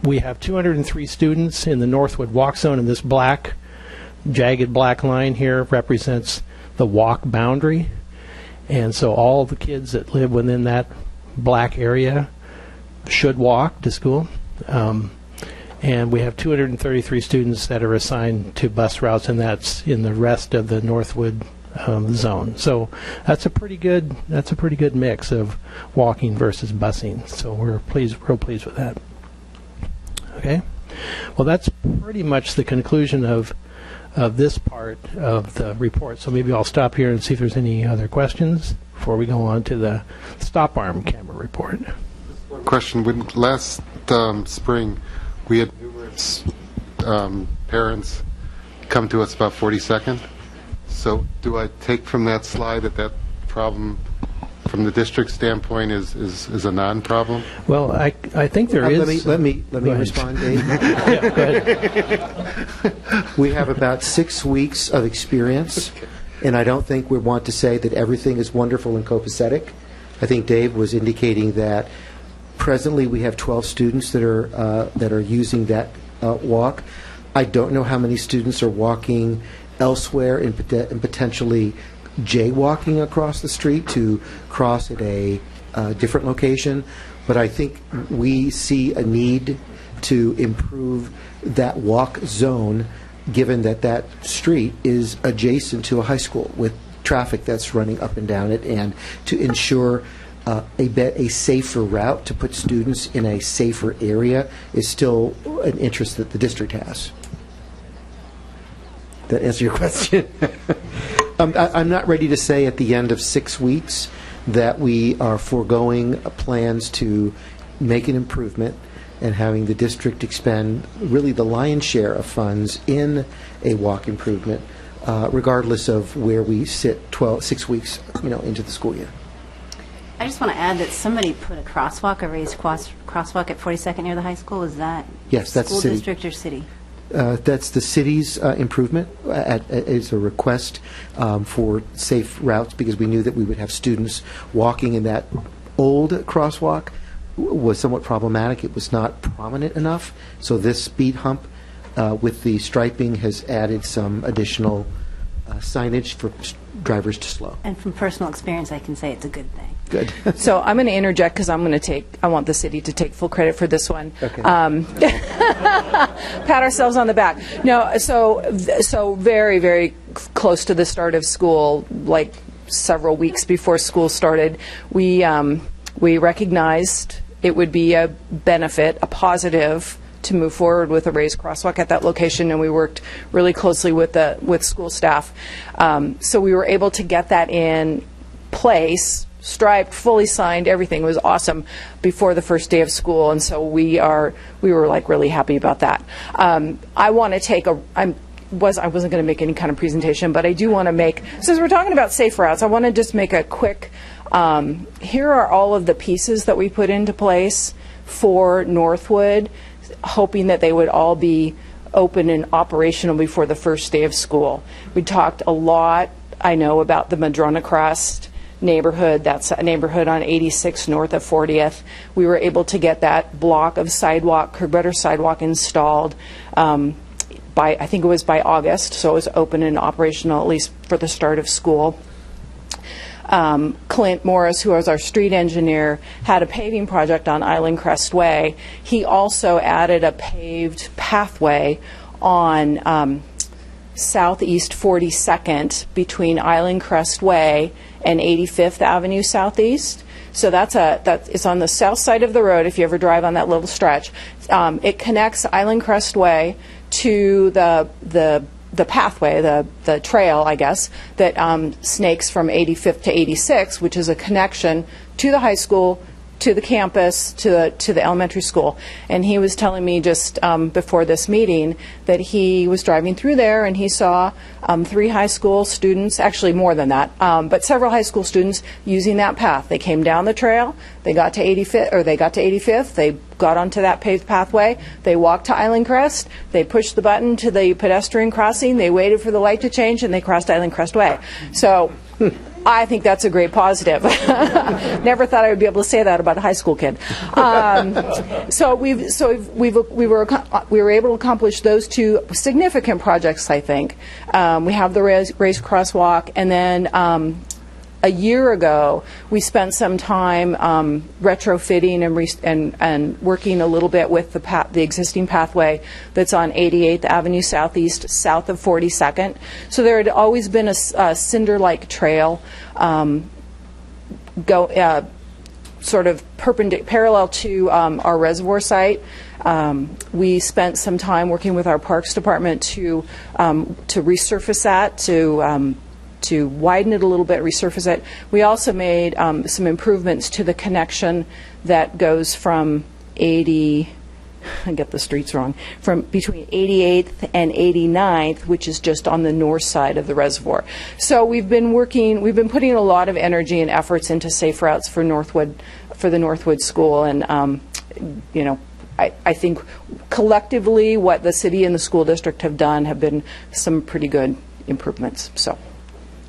we have 203 students in the Northwood Walk Zone, and this jagged black line here represents the walk boundary. And so all the kids that live within that black area should walk to school. And we have 233 students that are assigned to bus routes, and that's in the rest of the Northwood zone. So that's a pretty good mix of walking versus busing. So we're real pleased with that. Okay. Well, that's pretty much the conclusion of this part of the report. So maybe I'll stop here and see if there's any other questions before we go on to the stop arm camera report. Question. When last spring, we had numerous parents come to us about 42nd. So do I take from that slide that that problem, from the district standpoint, is a non-problem? Well, I think there is. Let me Go ahead. respond, Dave. Yeah, go ahead. We have about 6 weeks of experience, and I don't think we want to say that everything is wonderful and copacetic. I think Dave was indicating that presently we have 12 students that are using that walk. I don't know how many students are walking elsewhere and potentially jaywalking across the street to cross at a different location, but I think we see a need to improve that walk zone, given that that street is adjacent to a high school with traffic that's running up and down it, and to ensure a safer route to put students in a safer area is still an interest that the district has. That answer your question? I'm not ready to say at the end of 6 weeks that we are foregoing plans to make an improvement and having the district expend really the lion's share of funds in a walk improvement, regardless of where we sit 6 weeks into the school year. I just want to add that somebody put a crosswalk, a raised crosswalk at 42nd near the high school. Is that yes, that's school city. district or city? That's the city's improvement. It's a request for safe routes, because we knew that we would have students walking in that old crosswalk was somewhat problematic. It was not prominent enough. So this speed hump with the striping has added some additional signage for drivers to slow. And from personal experience, I can say it's a good thing. Good. So I'm going to interject because I want the city to take full credit for this one. Okay. Pat ourselves on the back. No, so very, very close to the start of school, like several weeks before school started, we recognized it would be a benefit, a positive, to move forward with a raised crosswalk at that location, and we worked really closely with school staff. So we were able to get that in place, striped, fully signed, everything was awesome before the first day of school, and so we were like really happy about that. I want to take I wasn't going to make any kind of presentation, but I do want to make, since we're talking about safe routes, I want to just make a quick, here are all of the pieces that we put into place for Northwood, hoping that they would all be open and operational before the first day of school. We talked a lot, I know, about the Madrona Crest neighborhood. That's a neighborhood on 86 north of 40th. We were able to get that block of sidewalk, curb gutter sidewalk, installed I think it was by August, so it was open and operational at least for the start of school. Clint Morris, who was our street engineer, had a paving project on Island Crest Way. He also added a paved pathway on Southeast 42nd between Island Crest Way and 85th Avenue Southeast. So it's on the south side of the road if you ever drive on that little stretch. It connects Island Crest Way to the pathway, the trail, I guess, that snakes from 85th to 86, which is a connection to the high school, to the campus, to the elementary school. And he was telling me just before this meeting that he was driving through there and he saw 3 high school students, actually more than that, but several high school students using that path. They came down the trail, they got to 85th, they got onto that paved pathway, they walked to Island Crest, they pushed the button to the pedestrian crossing, they waited for the light to change, and they crossed Island Crest Way. So I think that's a great positive. Never thought I would be able to say that about a high school kid. So we were able to accomplish those 2 significant projects, I think. We have the raised crosswalk, and then a year ago we spent some time retrofitting and working a little bit with the existing pathway that's on 88th Avenue Southeast, south of 42nd. So there had always been a cinder-like trail sort of parallel to our reservoir site. We spent some time working with our Parks Department to resurface that, to widen it a little bit, resurface it. We also made some improvements to the connection that goes from 85th I get the streets wrong, from between 88th and 89th, which is just on the north side of the reservoir. So we've been putting a lot of energy and efforts into safe routes for the Northwood School, and I think collectively what the city and the school district have done have been some pretty good improvements. So.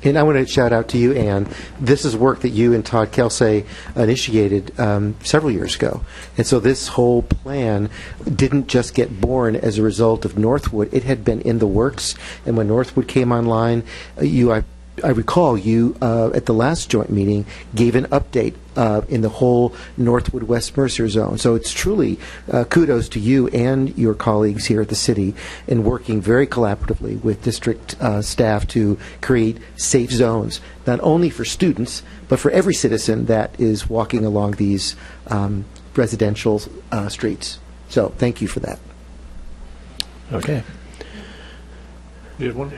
And I want to shout out to you, Anne. This is work that you and Todd Kelsey initiated several years ago. And so this whole plan didn't just get born as a result of Northwood. It had been in the works. And when Northwood came online, I recall you, at the last joint meeting, gave an update in the whole Northwood West Mercer zone. So it's truly kudos to you and your colleagues here at the city in working very collaboratively with district staff to create safe zones, not only for students, but for every citizen that is walking along these residential streets. So thank you for that. Okay. You had one?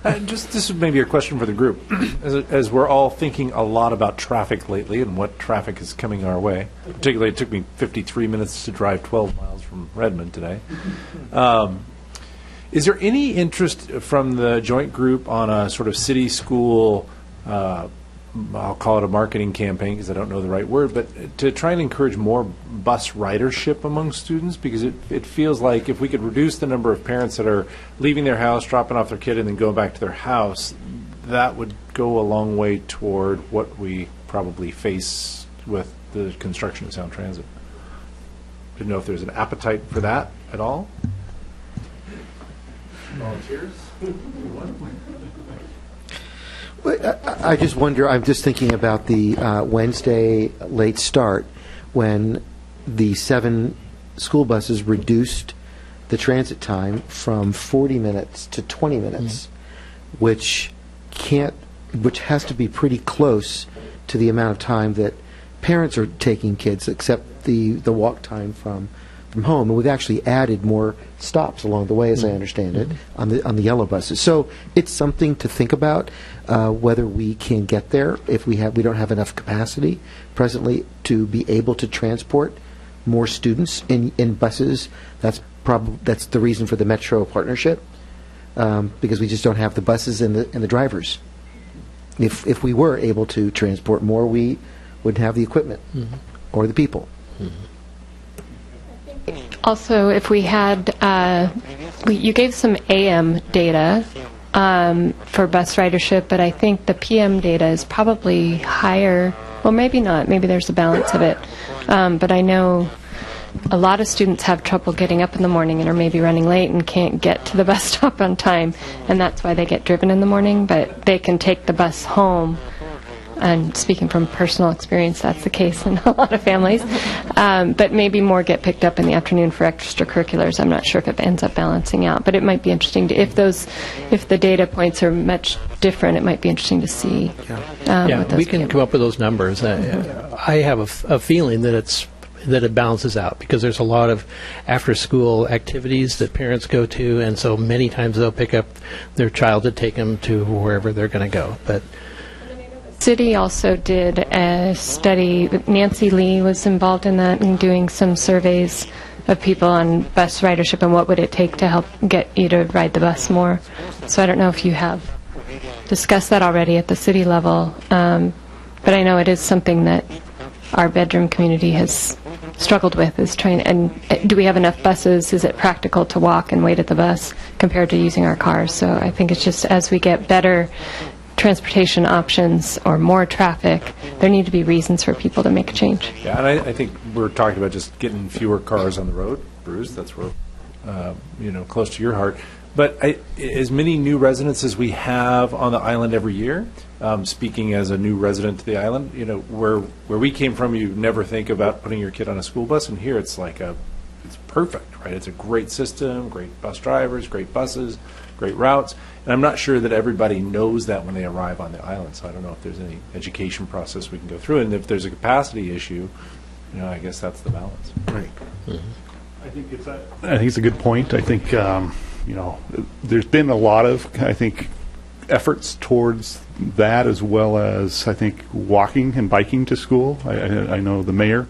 This is maybe a question for the group. As we're all thinking a lot about traffic lately and what traffic is coming our way, particularly it took me 53 minutes to drive 12 miles from Redmond today. Is there any interest from the joint group on a sort of city-school, I'll call it a marketing campaign because I don't know the right word, but to try and encourage more bus ridership among students? Because it feels like if we could reduce the number of parents that are leaving their house, dropping off their kid, and then going back to their house, that would go a long way toward what we probably face with the construction of Sound Transit. Didn't know if there's an appetite for that at all. Volunteers? I just wonder, I'm just thinking about the Wednesday late start when the 7 school buses reduced the transit time from 40 minutes to 20 minutes, which has to be pretty close to the amount of time that parents are taking kids, except the walk time from home. And we've actually added more stops along the way, as I understand it, on the yellow buses. So it's something to think about, whether we can get there if we don't have enough capacity presently to be able to transport more students in buses. That's the reason for the Metro partnership, because we just don't have the buses and the drivers. If we were able to transport more, we would have the equipment or the people. Also, if we had, you gave some AM data for bus ridership, but I think the PM data is probably higher. Well, maybe not. Maybe there's a balance of it. But I know a lot of students have trouble getting up in the morning and are maybe running late and can't get to the bus stop on time, and that's why they get driven in the morning, but they can take the bus home. And speaking from personal experience, that's the case in a lot of families. But maybe more get picked up in the afternoon for extracurriculars. I'm not sure if it ends up balancing out, but it might be interesting to, if the data points are much different, it might be interesting to see. What we can come up with those numbers. I have a feeling that it balances out because there's a lot of after-school activities that parents go to, and so many times they'll pick up their child to take them to wherever they're going to go. But City also did a study. Nancy Lee was involved in that and doing some surveys of people on bus ridership and what would it take to help get you to ride the bus more. So I don't know if you have discussed that already at the city level, but I know it is something that our bedroom community has struggled with, is trying. And do we have enough buses? Is it practical to walk and wait at the bus compared to using our cars? So I think it's just as we get better transportation options or more traffic, there need to be reasons for people to make a change. Yeah, and I think we're talking about just getting fewer cars on the road, Bruce. That's where, close to your heart. But as many new residents as we have on the island every year, speaking as a new resident to the island, where we came from, you never think about putting your kid on a school bus, and here it's it's perfect, right? It's a great system, great bus drivers, great buses, great routes. And I'm not sure that everybody knows that when they arrive on the island, so I don't know if there's any education process we can go through. And if there's a capacity issue, I guess that's the balance. Right. I think it's a good point. I think, there's been a lot of, efforts towards that, as well as, walking and biking to school. I know the mayor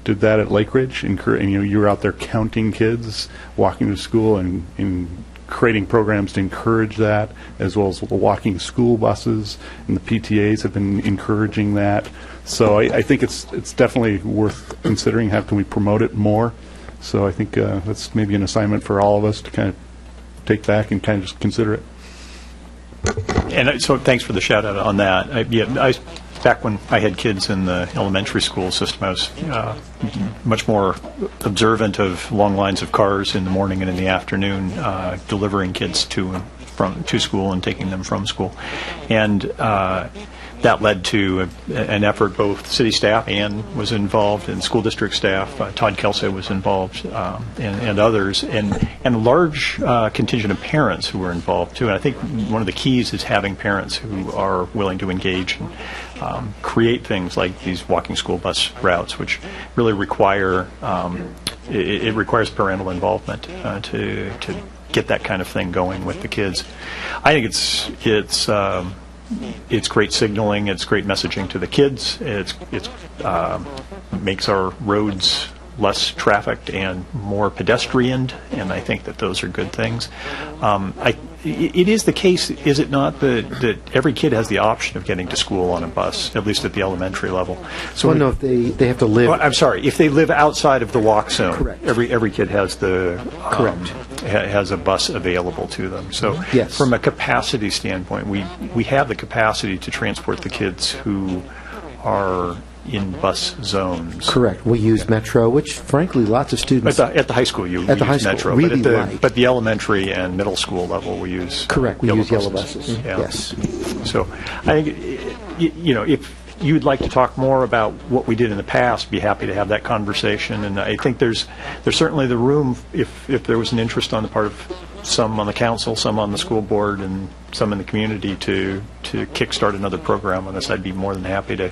did that at Lake Ridge. You were out there counting kids walking to school and creating programs to encourage that, as well as the walking school buses, and the PTAs have been encouraging that. So I think it's definitely worth considering. How can we promote it more? So I think that's maybe an assignment for all of us to kind of take back and kind of just consider it. And so thanks for the shout out on that. Back when I had kids in the elementary school system, I was much more observant of long lines of cars in the morning and in the afternoon, delivering kids to school and taking them from school. And that led to an effort. Both city staff, Ann was involved, and school district staff, Todd Kelsey was involved, and others, and a large contingent of parents who were involved too. And I think one of the keys is having parents who are willing to engage and create things like these walking school bus routes, which really require it requires parental involvement to get that kind of thing going with the kids. I think it's great signaling. It's great messaging to the kids. It makes our roads less trafficked and more pedestrianed, and I think that those are good things. It is the case, is it not, that every kid has the option of getting to school on a bus, at least at the elementary level. So no, if they have to live. I'm sorry, if they live outside of the walk zone. Correct. Every kid has Correct. Has a bus available to them. So yes. From a capacity standpoint, we have the capacity to transport the kids who are in bus zones. Correct. We use Metro, which frankly lots of students at the high school you at the use high school Metro, really but the elementary and middle school level we use correct. We use yellow buses. Yeah. Yes. So I think if you'd like to talk more about what we did in the past, be happy to have that conversation. And I think there's certainly the room if there was an interest on the part of some on the council, some on the school board, and some in the community to kickstart another program on this. I'd be more than happy to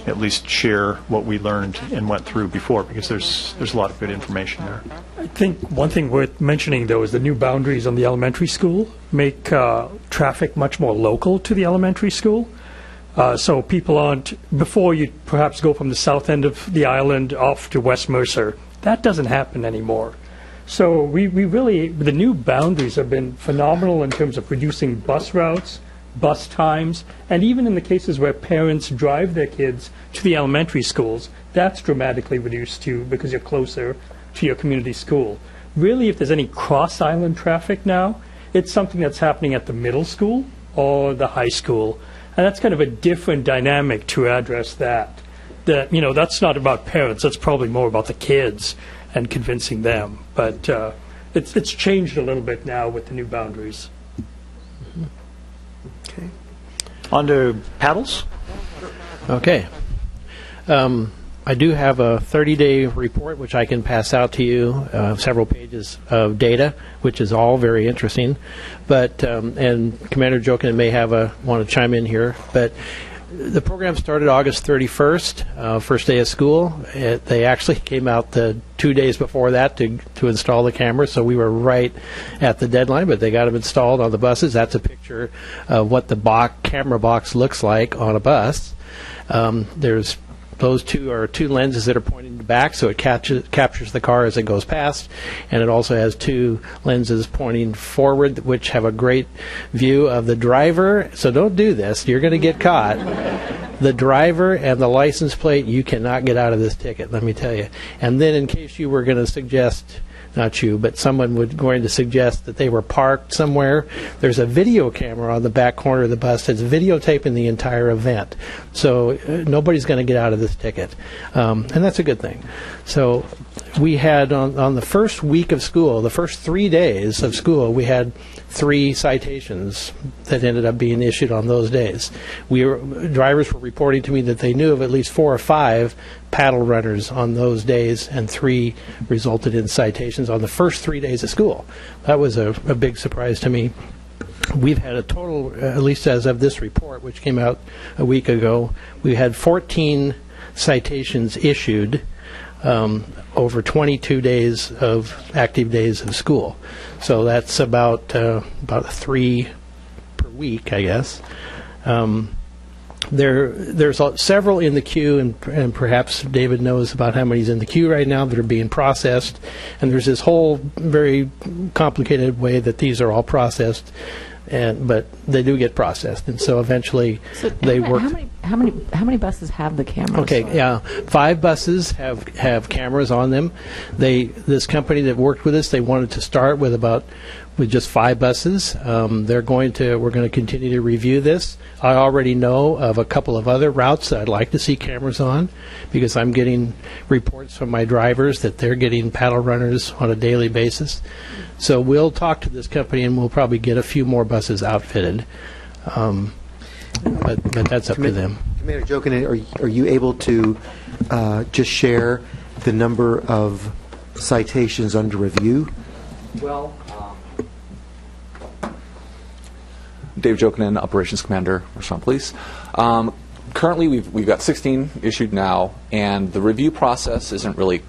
at least share what we learned and went through before, because there's a lot of good information there. I think one thing worth mentioning, though, is the new boundaries on the elementary school make traffic much more local to the elementary school. So people aren't, before you perhaps go from the south end of the island off to West Mercer, that doesn't happen anymore. So we really, the new boundaries have been phenomenal in terms of reducing bus routes, bus times, and even in the cases where parents drive their kids to the elementary schools, that's dramatically reduced too, because you're closer to your community school. Really, if there's any cross-island traffic now, it's something that's happening at the middle school or the high school. And that's kind of a different dynamic to address that. That's not about parents. That's probably more about the kids and convincing them. But it's changed a little bit now with the new boundaries. Okay. On to paddles. Okay. I do have a 30-day report, which I can pass out to you, several pages of data, which is all very interesting. But and Commander Jokin may want to chime in here. But the program started August 31st, first day of school. They actually came out 2 days before that to install the cameras, so we were right at the deadline, but they got them installed on the buses. That's a picture of what the camera box looks like on a bus. Those two are two lenses that are pointing back, so it captures the car as it goes past, and it also has two lenses pointing forward, which have a great view of the driver. So don't do this. You're going to get caught. The driver and the license plate, you cannot get out of this ticket, let me tell you. And then in case you were going to suggest, not you, but someone was going to suggest that they were parked somewhere, there's a video camera on the back corner of the bus that's videotaping the entire event. So nobody's going to get out of this ticket. And that's a good thing. So we had on the first week of school, the first 3 days of school, we had 3 citations that ended up being issued on those days. Drivers were reporting to me that they knew of at least 4 or 5 paddle runners on those days, and 3 resulted in citations on the first 3 days of school. That was a big surprise to me. We've had a total, at least as of this report, which came out a week ago, we had 14 citations issued over 22 days of active days of school. So that's about 3 per week, I guess. There's several in the queue, and perhaps David knows about how many's in the queue right now that are being processed. And there's this whole very complicated way that these are all processed, but they do get processed, and so eventually they work. How many buses have the cameras? Okay, yeah, 5 buses have cameras on them. This company that worked with us, they wanted to start with just 5 buses. We're going to continue to review this. I already know of a couple of other routes that I'd like to see cameras on, because I'm getting reports from my drivers that they're getting paddle runners on a daily basis. So we'll talk to this company, and we'll probably get a few more buses outfitted. But that's up to them. Commander Jokinen, are you able to just share the number of citations under review? Well, Dave Jokinen, Operations Commander, Mercer Police. Currently, we've got 16 issued now, and the review process isn't really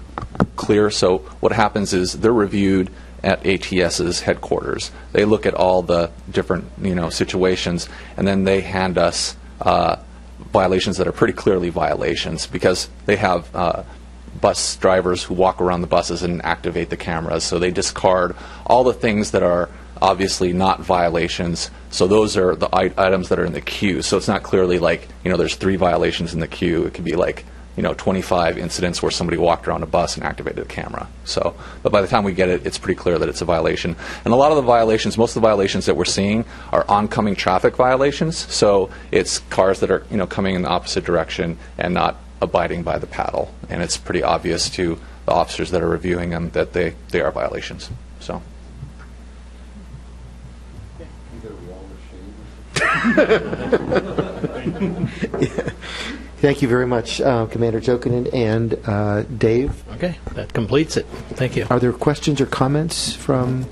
clear. So what happens is they're reviewed at ATS's headquarters. They look at all the different situations, and then they hand us violations that are pretty clearly violations, because they have bus drivers who walk around the buses and activate the cameras. So they discard all the things that are obviously not violations. So those are the items that are in the queue. So it's not clearly like, there's 3 violations in the queue. It could be like, 25 incidents where somebody walked around a bus and activated a camera. So, but by the time we get it, it's pretty clear that it's a violation. And a lot of the violations, most of the violations that we're seeing are oncoming traffic violations. So it's cars that are, coming in the opposite direction and not abiding by the paddle. And it's pretty obvious to the officers that are reviewing them that they are violations. So. Thank you very much, Commander Jokinen and Dave. Okay, that completes it. Thank you. Are there questions or comments from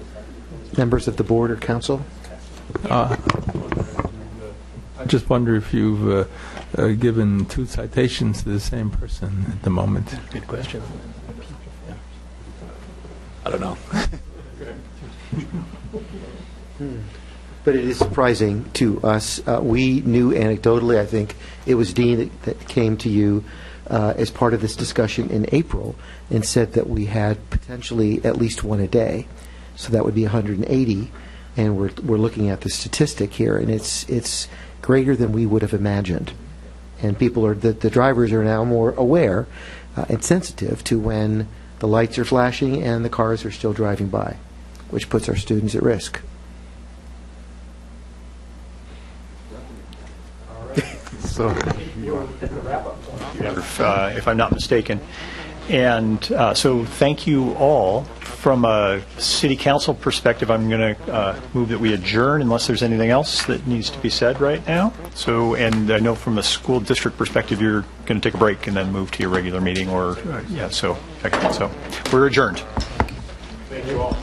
members of the board or council? I just wonder if you've given 2 citations to the same person at the moment. Good question. I don't know. But it is surprising to us. We knew anecdotally, I think it was Dean that came to you as part of this discussion in April and said that we had potentially at least 1 a day. So that would be 180. And we're looking at the statistic here, and it's greater than we would have imagined. And the drivers are now more aware and sensitive to when the lights are flashing and the cars are still driving by, which puts our students at risk. So, if I'm not mistaken. And so thank you all. From a city council perspective, I'm going to move that we adjourn unless there's anything else that needs to be said right now. So, and I know from a school district perspective, you're going to take a break and then move to your regular meeting so we're adjourned. Thank you all.